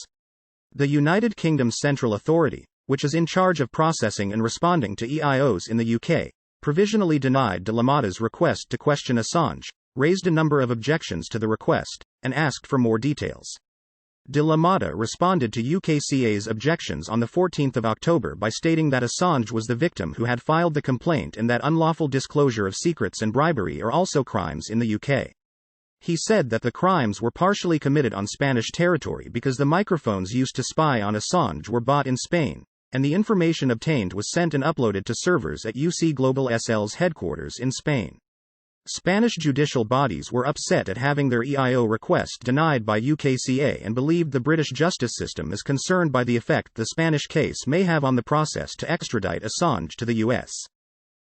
The United Kingdom's Central Authority, which is in charge of processing and responding to EIOs in the UK, provisionally denied de la Mata's request to question Assange, raised a number of objections to the request, and asked for more details. De la Mata responded to UKCA's objections on 14 October by stating that Assange was the victim who had filed the complaint and that unlawful disclosure of secrets and bribery are also crimes in the UK. He said that the crimes were partially committed on Spanish territory because the microphones used to spy on Assange were bought in Spain, and the information obtained was sent and uploaded to servers at UC Global SL's headquarters in Spain. Spanish judicial bodies were upset at having their EIO request denied by UKCA and believed the British justice system is concerned by the effect the Spanish case may have on the process to extradite Assange to the US.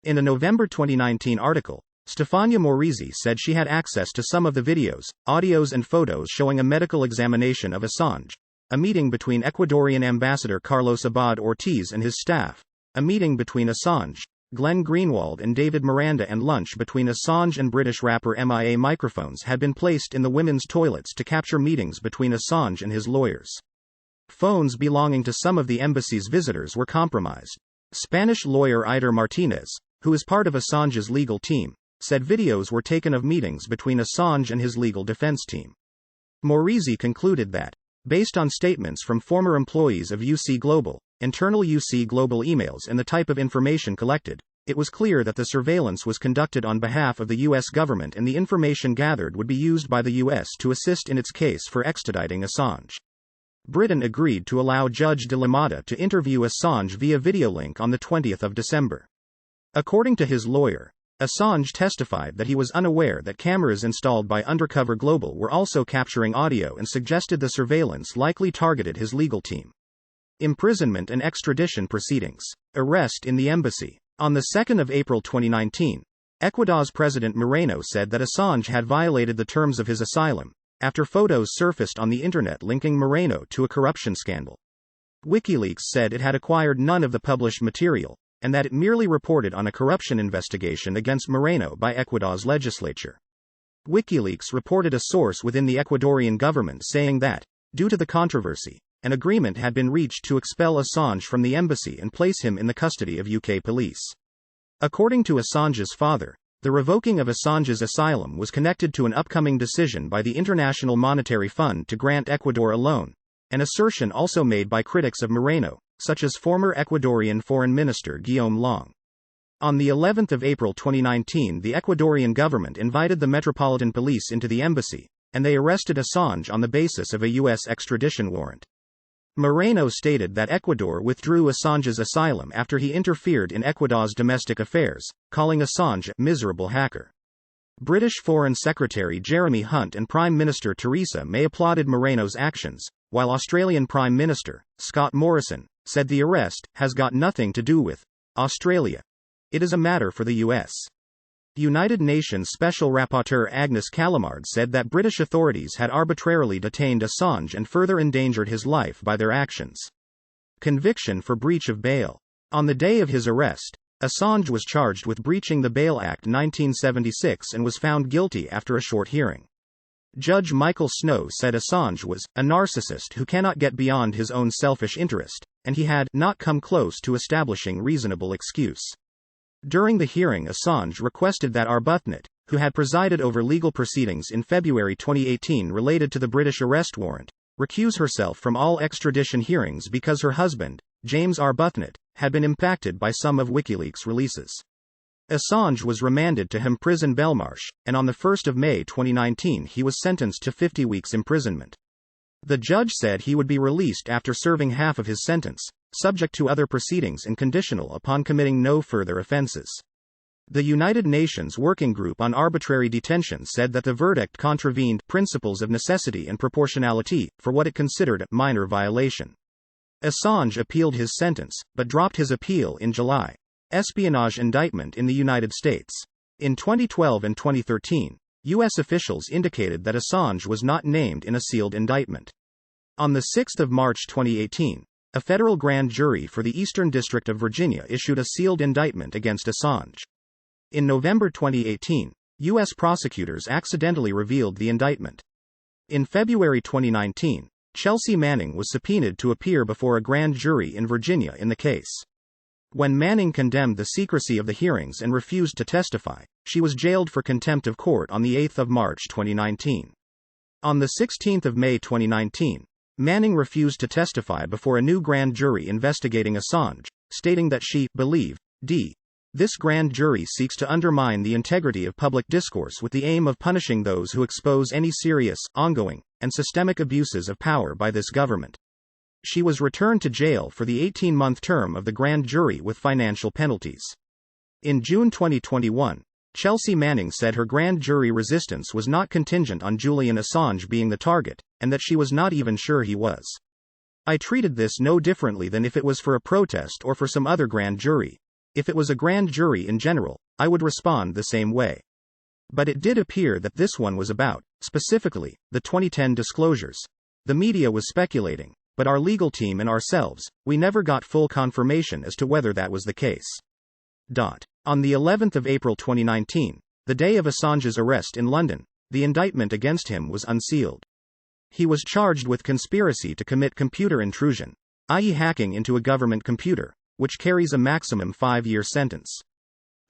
In a November 2019 article, Stefania Morisi said she had access to some of the videos, audios and photos showing a medical examination of Assange, a meeting between Ecuadorian Ambassador Carlos Abad Ortiz and his staff, a meeting between Assange, Glenn Greenwald and David Miranda, and lunch between Assange and British rapper MIA. Microphones had been placed in the women's toilets to capture meetings between Assange and his lawyers. Phones belonging to some of the embassy's visitors were compromised. Spanish lawyer Eider Martinez, who is part of Assange's legal team, said videos were taken of meetings between Assange and his legal defense team. Morisi concluded that, based on statements from former employees of UC Global, internal UC Global emails and the type of information collected, it was clear that the surveillance was conducted on behalf of the US government and the information gathered would be used by the US to assist in its case for extraditing Assange. Britain agreed to allow Judge de la Mata to interview Assange via video link on the 20th of December. According to his lawyer, Assange testified that he was unaware that cameras installed by Undercover Global were also capturing audio and suggested the surveillance likely targeted his legal team. Imprisonment and extradition proceedings. Arrest in the embassy. On the 2nd of April 2019, Ecuador's President Moreno said that Assange had violated the terms of his asylum, after photos surfaced on the internet linking Moreno to a corruption scandal. WikiLeaks said it had acquired none of the published material, and that it merely reported on a corruption investigation against Moreno by Ecuador's legislature. WikiLeaks reported a source within the Ecuadorian government saying that, due to the controversy, an agreement had been reached to expel Assange from the embassy and place him in the custody of UK police. According to Assange's father, the revoking of Assange's asylum was connected to an upcoming decision by the International Monetary Fund to grant Ecuador a loan, an assertion also made by critics of Moreno, such as former Ecuadorian Foreign Minister Guillaume Long. On the 11th of April 2019, the Ecuadorian government invited the Metropolitan Police into the embassy, and they arrested Assange on the basis of a US extradition warrant. Moreno stated that Ecuador withdrew Assange's asylum after he interfered in Ecuador's domestic affairs, calling Assange a miserable hacker. British Foreign Secretary Jeremy Hunt and Prime Minister Theresa May applauded Moreno's actions, while Australian Prime Minister Scott Morrison said the arrest has got nothing to do with Australia. It is a matter for the US. United Nations Special Rapporteur Agnes Callamard said that British authorities had arbitrarily detained Assange and further endangered his life by their actions. Conviction for breach of bail. On the day of his arrest, Assange was charged with breaching the Bail Act 1976 and was found guilty after a short hearing. Judge Michael Snow said Assange was a narcissist who cannot get beyond his own selfish interest, and he had not come close to establishing reasonable excuse. During the hearing, Assange requested that Arbuthnot, who had presided over legal proceedings in February 2018 related to the British arrest warrant, recuse herself from all extradition hearings because her husband, James Arbuthnot, had been impacted by some of WikiLeaks releases. Assange was remanded to Home Prison Belmarsh, and on 1 May 2019 he was sentenced to 50 weeks imprisonment. The judge said he would be released after serving half of his sentence, subject to other proceedings and conditional upon committing no further offences. The United Nations Working Group on Arbitrary Detention said that the verdict contravened principles of necessity and proportionality for what it considered a minor violation. Assange appealed his sentence, but dropped his appeal in July. Espionage indictment in the United States. In 2012 and 2013, U.S. officials indicated that Assange was not named in a sealed indictment. On 6 March 2018, a federal grand jury for the Eastern District of Virginia issued a sealed indictment against Assange. In November 2018, U.S. prosecutors accidentally revealed the indictment. In February 2019, Chelsea Manning was subpoenaed to appear before a grand jury in Virginia in the case. When Manning condemned the secrecy of the hearings and refused to testify, she was jailed for contempt of court on 8 March 2019. On 16 May 2019, Manning refused to testify before a new grand jury investigating Assange, stating that she believed this grand jury seeks to undermine the integrity of public discourse with the aim of punishing those who expose any serious, ongoing, and systemic abuses of power by this government. She was returned to jail for the 18-month term of the grand jury with financial penalties. In June 2021, Chelsea Manning said her grand jury resistance was not contingent on Julian Assange being the target, and that she was not even sure he was. "I treated this no differently than if it was for a protest or for some other grand jury. If it was a grand jury in general, I would respond the same way. But it did appear that this one was about, specifically, the 2010 disclosures. The media was speculating, but our legal team and ourselves, we never got full confirmation as to whether that was the case." On the 11th of April 2019, the day of Assange's arrest in London, the indictment against him was unsealed. He was charged with conspiracy to commit computer intrusion, i.e. hacking into a government computer, which carries a maximum 5-year sentence.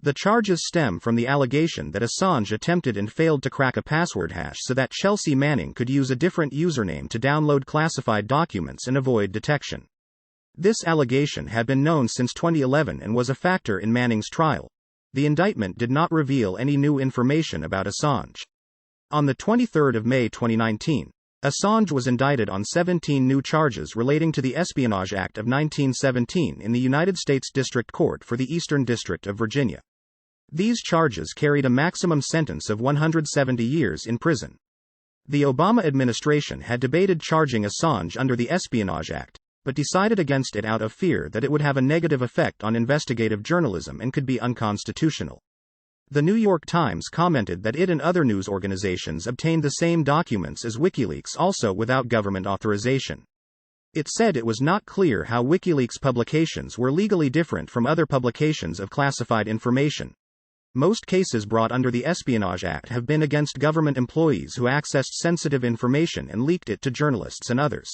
The charges stem from the allegation that Assange attempted and failed to crack a password hash so that Chelsea Manning could use a different username to download classified documents and avoid detection. This allegation had been known since 2011 and was a factor in Manning's trial. The indictment did not reveal any new information about Assange. On 23 May 2019, Assange was indicted on 17 new charges relating to the Espionage Act of 1917 in the United States District Court for the Eastern District of Virginia. These charges carried a maximum sentence of 170 years in prison. The Obama administration had debated charging Assange under the Espionage Act, but decided against it out of fear that it would have a negative effect on investigative journalism and could be unconstitutional. The New York Times commented that it and other news organizations obtained the same documents as WikiLeaks also without government authorization. It said it was not clear how WikiLeaks publications were legally different from other publications of classified information. Most cases brought under the Espionage Act have been against government employees who accessed sensitive information and leaked it to journalists and others.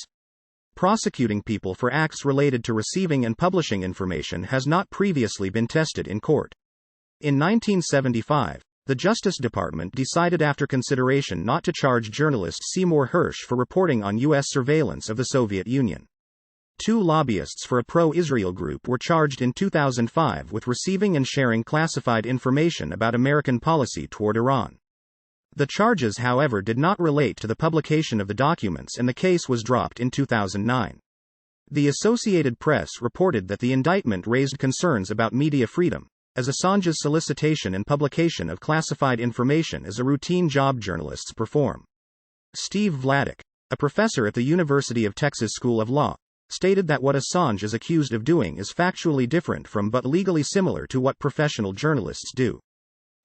Prosecuting people for acts related to receiving and publishing information has not previously been tested in court. In 1975, the Justice Department decided after consideration not to charge journalist Seymour Hersh for reporting on U.S. surveillance of the Soviet Union. 2 lobbyists for a pro-Israel group were charged in 2005 with receiving and sharing classified information about American policy toward Iran. The charges, however, did not relate to the publication of the documents and the case was dropped in 2009. The Associated Press reported that the indictment raised concerns about media freedom, as Assange's solicitation and publication of classified information is a routine job journalists perform. Steve Vladeck, a professor at the University of Texas School of Law, stated that what Assange is accused of doing is factually different from but legally similar to what professional journalists do.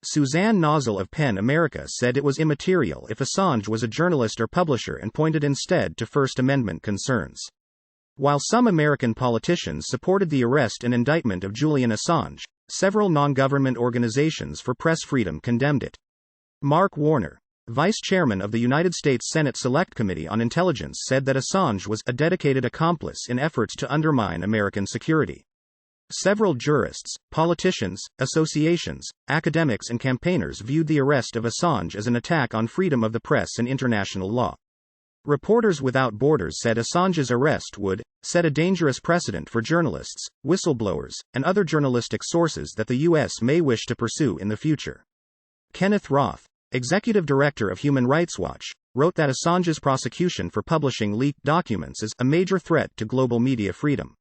Suzanne Nozzle of PEN America said it was immaterial if Assange was a journalist or publisher and pointed instead to First Amendment concerns. While some American politicians supported the arrest and indictment of Julian Assange, several non-government organizations for press freedom condemned it. Mark Warner, vice chairman of the United States Senate Select Committee on Intelligence, said that Assange was a dedicated accomplice in efforts to undermine American security. Several jurists, politicians, associations, academics and campaigners viewed the arrest of Assange as an attack on freedom of the press and international law. Reporters Without Borders said Assange's arrest would set a dangerous precedent for journalists, whistleblowers, and other journalistic sources that the U.S. may wish to pursue in the future. Kenneth Roth, executive director of Human Rights Watch, wrote that Assange's prosecution for publishing leaked documents is a major threat to global media freedom.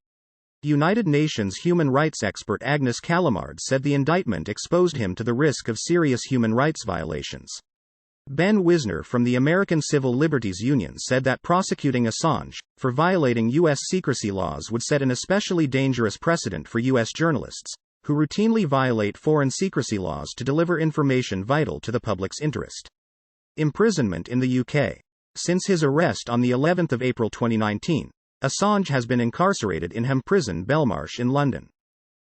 United Nations human rights expert Agnes Callamard said the indictment exposed him to the risk of serious human rights violations. Ben Wisner from the American Civil Liberties Union said that prosecuting Assange for violating U.S. secrecy laws would set an especially dangerous precedent for U.S. journalists, who routinely violate foreign secrecy laws to deliver information vital to the public's interest. Imprisonment in the UK. Since his arrest on the 11th of April 2019, Assange has been incarcerated in Hem Prison Belmarsh in London.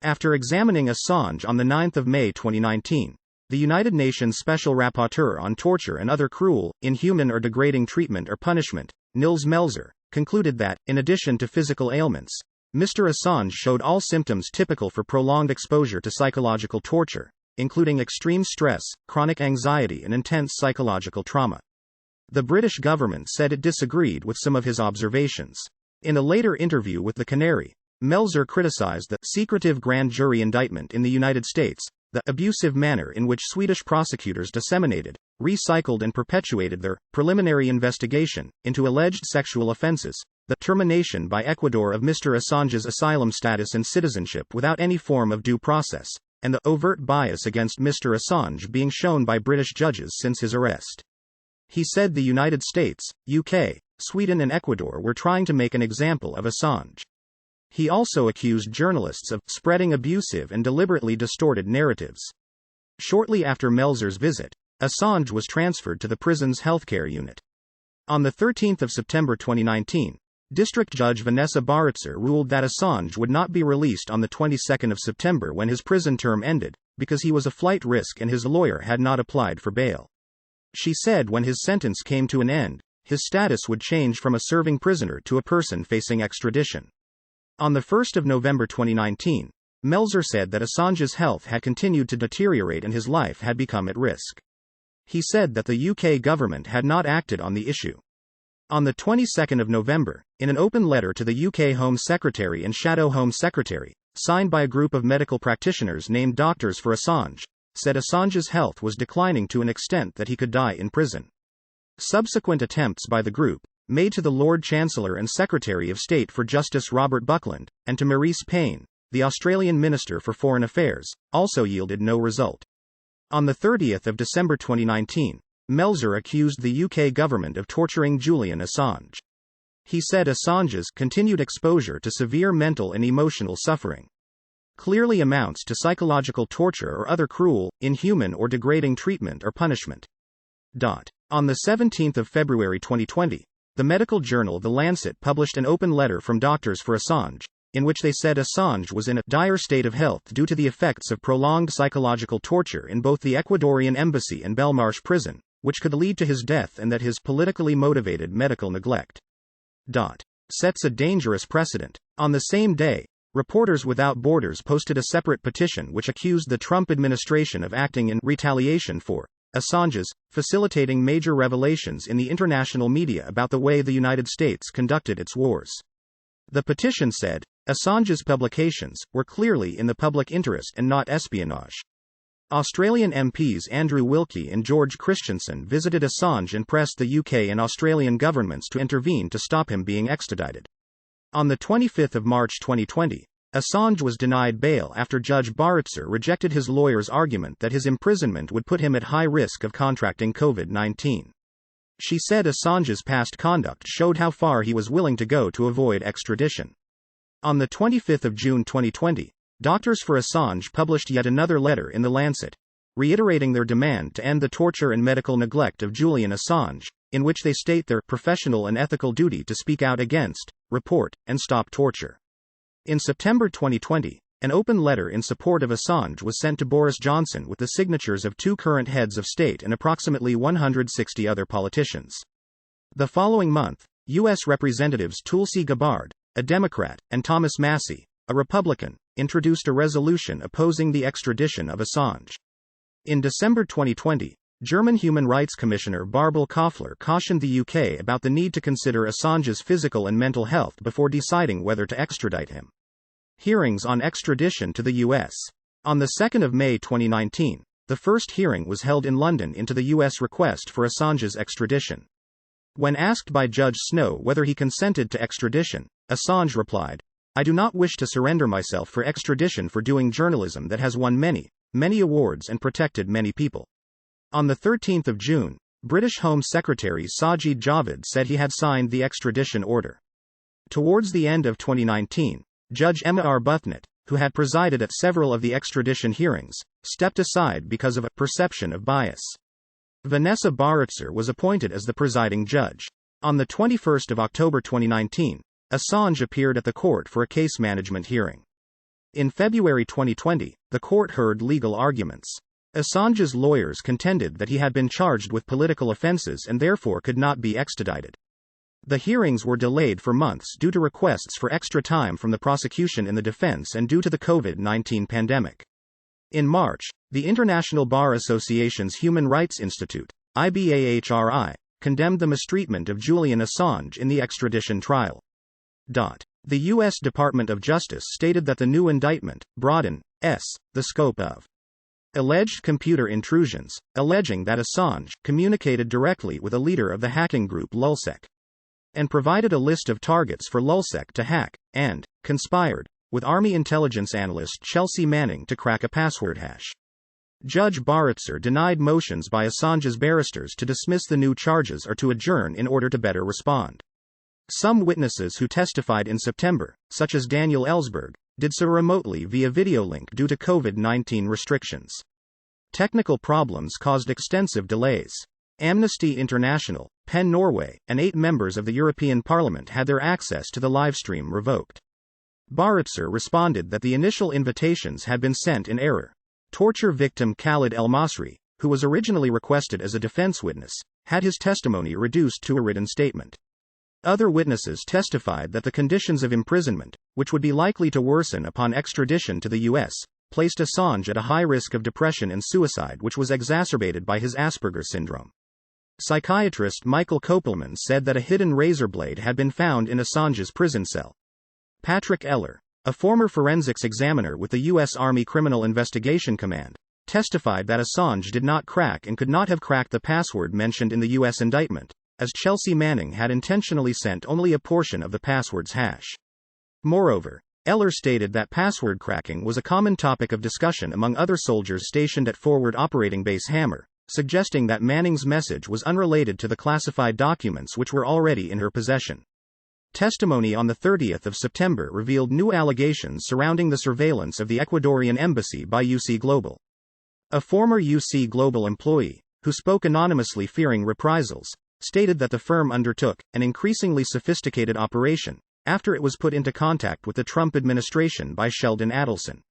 After examining Assange on the 9th of May 2019, the United Nations Special Rapporteur on Torture and Other Cruel, Inhuman or Degrading Treatment or Punishment, Nils Melzer, concluded that, in addition to physical ailments, Mr. Assange showed all symptoms typical for prolonged exposure to psychological torture, including extreme stress, chronic anxiety and intense psychological trauma. The British government said it disagreed with some of his observations. In a later interview with the Canary, Melzer criticized the secretive grand jury indictment in the United States, the abusive manner in which Swedish prosecutors disseminated, recycled and perpetuated their preliminary investigation into alleged sexual offenses, the termination by Ecuador of Mr. Assange's asylum status and citizenship without any form of due process, and the overt bias against Mr. Assange being shown by British judges since his arrest. He said the United States, UK, Sweden and Ecuador were trying to make an example of Assange. He also accused journalists of spreading abusive and deliberately distorted narratives. Shortly after Melzer's visit, Assange was transferred to the prison's healthcare unit. On the 13th of September 2019, District Judge Vanessa Baritzer ruled that Assange would not be released on the 22nd of September when his prison term ended, because he was a flight risk and his lawyer had not applied for bail. She said when his sentence came to an end, his status would change from a serving prisoner to a person facing extradition. On the 1st of November 2019, Melzer said that Assange's health had continued to deteriorate and his life had become at risk. He said that the UK government had not acted on the issue. On the 22nd of November, in an open letter to the UK Home Secretary and Shadow Home Secretary, signed by a group of medical practitioners named Doctors for Assange, said Assange's health was declining to an extent that he could die in prison. Subsequent attempts by the group, made to the Lord Chancellor and Secretary of State for Justice Robert Buckland, and to Maurice Payne, the Australian Minister for Foreign Affairs, also yielded no result. On the 30th of December 2019, Melzer accused the UK government of torturing Julian Assange. He said Assange's continued exposure to severe mental and emotional suffering clearly amounts to psychological torture or other cruel, inhuman or degrading treatment or punishment. On the 17th of February 2020, the medical journal The Lancet published an open letter from Doctors for Assange, in which they said Assange was in a dire state of health due to the effects of prolonged psychological torture in both the Ecuadorian embassy and Belmarsh prison, which could lead to his death, and that his politically motivated medical neglect sets a dangerous precedent. On the same day, Reporters Without Borders posted a separate petition which accused the Trump administration of acting in retaliation for Assange's facilitating major revelations in the international media about the way the United States conducted its wars. The petition said, Assange's publications were clearly in the public interest and not espionage. Australian MPs Andrew Wilkie and George Christensen visited Assange and pressed the UK and Australian governments to intervene to stop him being extradited. On the 25th of March 2020, Assange was denied bail after Judge Baritzer rejected his lawyer's argument that his imprisonment would put him at high risk of contracting COVID-19. She said Assange's past conduct showed how far he was willing to go to avoid extradition. On the 25th of June 2020, Doctors for Assange published yet another letter in The Lancet, reiterating their demand to end the torture and medical neglect of Julian Assange, in which they state their professional and ethical duty to speak out against, report, and stop torture. In September 2020, an open letter in support of Assange was sent to Boris Johnson with the signatures of 2 current heads of state and approximately 160 other politicians. The following month, U.S. Representatives Tulsi Gabbard, a Democrat, and Thomas Massie, a Republican, introduced a resolution opposing the extradition of Assange. In December 2020, German Human Rights Commissioner Barbel Koffler cautioned the UK about the need to consider Assange's physical and mental health before deciding whether to extradite him. Hearings on extradition to the US. On the 2nd of May 2019, the first hearing was held in London into the US request for Assange's extradition. When asked by Judge Snow whether he consented to extradition, Assange replied, "I do not wish to surrender myself for extradition for doing journalism that has won many, many awards and protected many people." On the 13th of June, British Home Secretary Sajid Javid said he had signed the extradition order. Towards the end of 2019, Judge Emma Arbuthnot, who had presided at several of the extradition hearings, stepped aside because of a perception of bias. Vanessa Baritzer was appointed as the presiding judge. On the 21st of October 2019, Assange appeared at the court for a case management hearing. In February 2020, the court heard legal arguments. Assange's lawyers contended that he had been charged with political offenses and therefore could not be extradited. The hearings were delayed for months due to requests for extra time from the prosecution and the defense and due to the COVID-19 pandemic. In March, the International Bar Association's Human Rights Institute, IBAHRI, condemned the mistreatment of Julian Assange in the extradition trial. The U.S. Department of Justice stated that the new indictment broadens the scope of alleged computer intrusions, alleging that Assange communicated directly with a leader of the hacking group Lulzsec, and provided a list of targets for Lulzsec to hack, and conspired with Army intelligence analyst Chelsea Manning to crack a password hash. Judge Baritzer denied motions by Assange's barristers to dismiss the new charges or to adjourn in order to better respond. Some witnesses who testified in September, such as Daniel Ellsberg, did so remotely via video link due to COVID-19 restrictions. Technical problems caused extensive delays. Amnesty International, PEN Norway, and 8 members of the European Parliament had their access to the livestream revoked. Baritzer responded that the initial invitations had been sent in error. Torture victim Khalid El Masri, who was originally requested as a defense witness, had his testimony reduced to a written statement. Other witnesses testified that the conditions of imprisonment, which would be likely to worsen upon extradition to the U.S., placed Assange at a high risk of depression and suicide, which was exacerbated by his Asperger's syndrome. Psychiatrist Michael Kopelman said that a hidden razor blade had been found in Assange's prison cell. Patrick Eller, a former forensics examiner with the U.S. Army Criminal Investigation Command, testified that Assange did not crack and could not have cracked the password mentioned in the U.S. indictment, as Chelsea Manning had intentionally sent only a portion of the password's hash. Moreover, Eller stated that password cracking was a common topic of discussion among other soldiers stationed at Forward Operating Base Hammer, suggesting that Manning's message was unrelated to the classified documents which were already in her possession. Testimony on the 30th of September revealed new allegations surrounding the surveillance of the Ecuadorian embassy by UC Global. A former UC Global employee, who spoke anonymously fearing reprisals, stated that the firm undertook an increasingly sophisticated operation after it was put into contact with the Trump administration by Sheldon Adelson.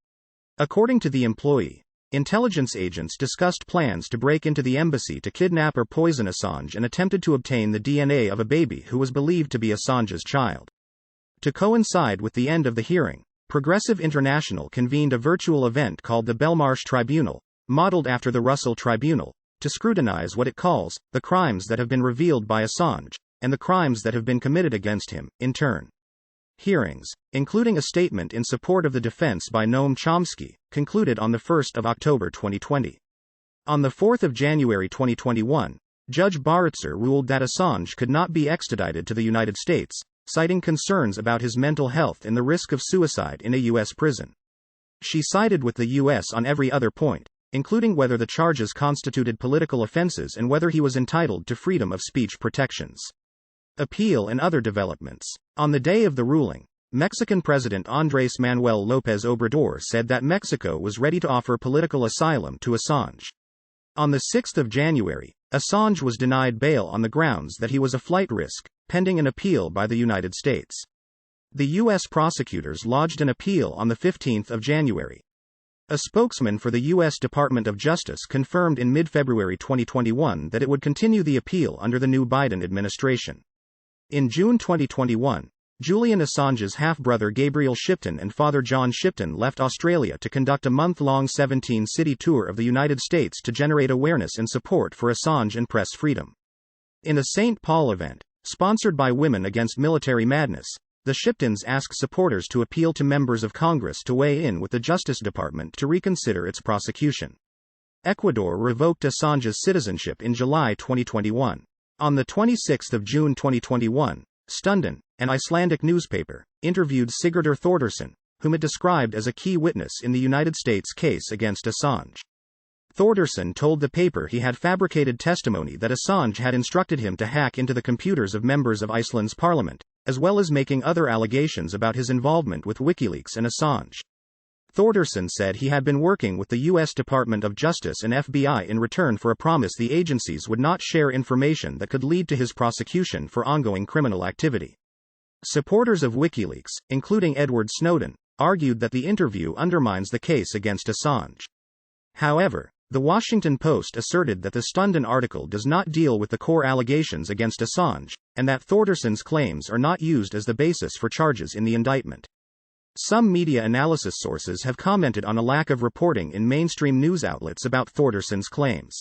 According to the employee, intelligence agents discussed plans to break into the embassy to kidnap or poison Assange and attempted to obtain the DNA of a baby who was believed to be Assange's child. To coincide with the end of the hearing, Progressive International convened a virtual event called the Belmarsh Tribunal, modeled after the Russell Tribunal, to scrutinize what it calls the crimes that have been revealed by Assange, and the crimes that have been committed against him, in turn. Hearings, including a statement in support of the defense by Noam Chomsky, concluded on 1 October 2020. On 4 January 2021, Judge Baritzer ruled that Assange could not be extradited to the United States, citing concerns about his mental health and the risk of suicide in a U.S. prison. She sided with the U.S. on every other point, including whether the charges constituted political offenses and whether he was entitled to freedom of speech protections. Appeal and other developments. On the day of the ruling, Mexican President Andrés Manuel López Obrador said that Mexico was ready to offer political asylum to Assange. On 6 January, Assange was denied bail on the grounds that he was a flight risk, pending an appeal by the United States. The U.S. prosecutors lodged an appeal on 15 January. A spokesman for the U.S. Department of Justice confirmed in mid-February 2021 that it would continue the appeal under the new Biden administration. In June 2021, Julian Assange's half-brother Gabriel Shipton and father John Shipton left Australia to conduct a month-long 17-city tour of the United States to generate awareness and support for Assange and press freedom. In a St. Paul event, sponsored by Women Against Military Madness, the Shiptons asked supporters to appeal to members of Congress to weigh in with the Justice Department to reconsider its prosecution. Ecuador revoked Assange's citizenship in July 2021. On 26 June 2021, Stunden, an Icelandic newspaper, interviewed Sigurdur Thordarson, whom it described as a key witness in the United States case against Assange. Thordarson told the paper he had fabricated testimony that Assange had instructed him to hack into the computers of members of Iceland's parliament, as well as making other allegations about his involvement with WikiLeaks and Assange. Thordarson said he had been working with the U.S. Department of Justice and FBI in return for a promise the agencies would not share information that could lead to his prosecution for ongoing criminal activity. Supporters of WikiLeaks, including Edward Snowden, argued that the interview undermines the case against Assange. However, The Washington Post asserted that the Stunden article does not deal with the core allegations against Assange, and that Thordarson's claims are not used as the basis for charges in the indictment. Some media analysis sources have commented on a lack of reporting in mainstream news outlets about Thordarson's claims.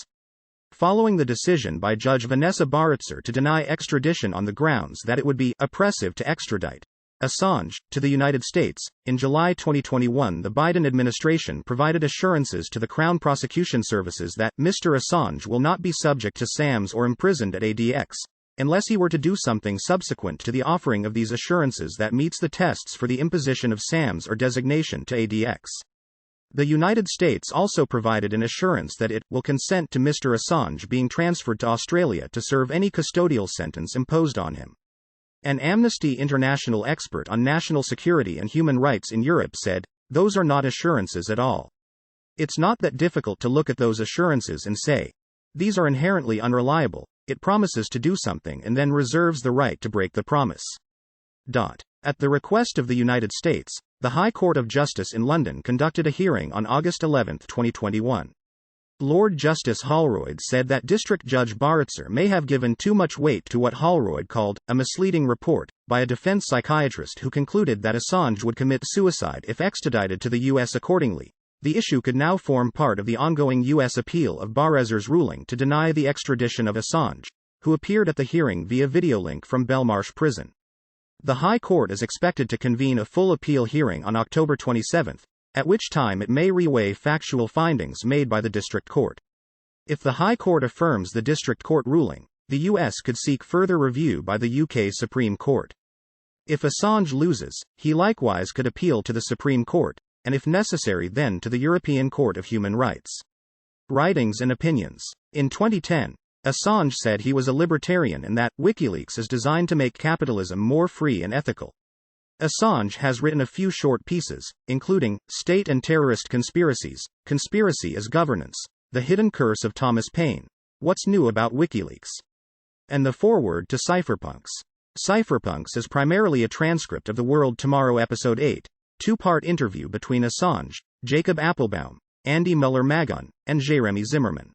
Following the decision by Judge Vanessa Baritzer to deny extradition on the grounds that it would be oppressive to extradite Assange to the United States, in July 2021 the Biden administration provided assurances to the Crown Prosecution Services that Mr. Assange will not be subject to SAMs or imprisoned at ADX, unless he were to do something subsequent to the offering of these assurances that meets the tests for the imposition of SAMs or designation to ADX. The United States also provided an assurance that it will consent to Mr. Assange being transferred to Australia to serve any custodial sentence imposed on him. An Amnesty International expert on national security and human rights in Europe said, "Those are not assurances at all. It's not that difficult to look at those assurances and say, these are inherently unreliable. It promises to do something and then reserves the right to break the promise." At the request of the United States, the High Court of Justice in London conducted a hearing on August 11, 2021. Lord Justice Holroyd said that District Judge Baritzer may have given too much weight to what Holroyd called a misleading report by a defense psychiatrist who concluded that Assange would commit suicide if extradited to the U.S. Accordingly, the issue could now form part of the ongoing U.S. appeal of Baritzer's ruling to deny the extradition of Assange, who appeared at the hearing via video link from Belmarsh Prison. The High Court is expected to convene a full appeal hearing on October 27, at which time it may reweigh factual findings made by the District Court. If the High Court affirms the District Court ruling, the US could seek further review by the UK Supreme Court. If Assange loses, he likewise could appeal to the Supreme Court, and if necessary then to the European Court of Human Rights. Writings and opinions. In 2010, Assange said he was a libertarian and that WikiLeaks is designed to make capitalism more free and ethical. Assange has written a few short pieces, including State and Terrorist Conspiracies, Conspiracy as Governance, The Hidden Curse of Thomas Paine, What's New About WikiLeaks, and the foreword to Cypherpunks. Cypherpunks is primarily a transcript of The World Tomorrow Episode 8, two-part interview between Assange, Jacob Appelbaum, Andy Muller-Magon, and Jeremy Zimmerman.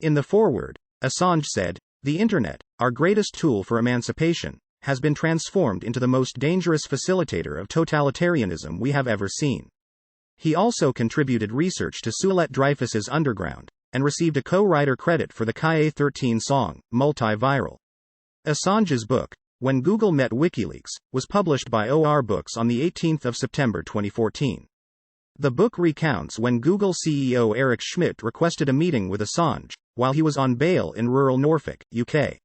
In the foreword, Assange said, "The Internet, our greatest tool for emancipation, has been transformed into the most dangerous facilitator of totalitarianism we have ever seen." He also contributed research to Soulette Dreyfus's Underground, and received a co-writer credit for the Kaye 13 song, Multi-Viral. Assange's book, When Google Met WikiLeaks, was published by OR Books on the 18th of September 2014. The book recounts when Google CEO Eric Schmidt requested a meeting with Assange, while he was on bail in rural Norfolk, UK.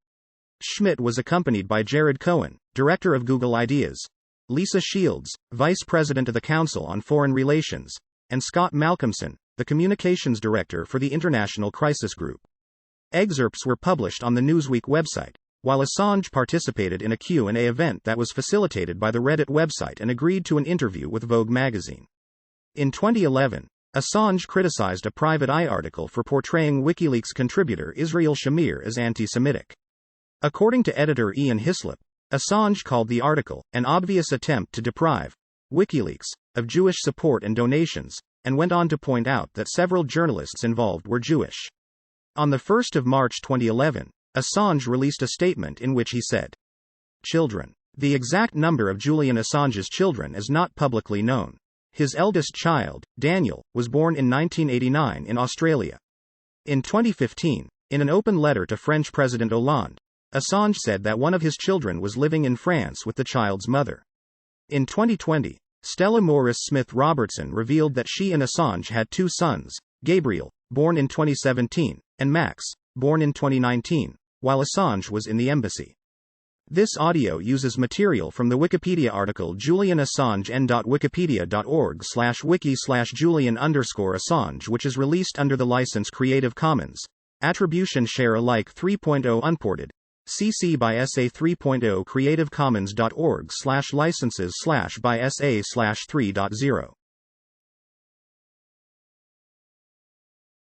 Schmidt was accompanied by Jared Cohen, director of Google Ideas, Lisa Shields, vice president of the Council on Foreign Relations, and Scott Malcolmson, the communications director for the International Crisis Group. Excerpts were published on the Newsweek website, while Assange participated in a Q&A event that was facilitated by the Reddit website and agreed to an interview with Vogue magazine. In 2011, Assange criticized a Private Eye article for portraying WikiLeaks contributor Israel Shamir as anti-Semitic. According to editor Ian Hislop, Assange called the article an obvious attempt to deprive WikiLeaks of Jewish support and donations, and went on to point out that several journalists involved were Jewish. On the 1st of March 2011, Assange released a statement in which he said, "Children. The exact number of Julian Assange's children is not publicly known. His eldest child, Daniel, was born in 1989 in Australia." In 2015, in an open letter to French President Hollande, Assange said that one of his children was living in France with the child's mother. In 2020, Stella Morris Smith Robertson revealed that she and Assange had two sons, Gabriel, born in 2017, and Max, born in 2019, while Assange was in the embassy. This audio uses material from the Wikipedia article Julian Assange n.wikipedia.org/wiki/Julian_Assange, which is released under the license Creative Commons. Attribution Share Alike 3.0 Unported. CC by SA 3.0 creativecommons.org/licenses/by SA/3.0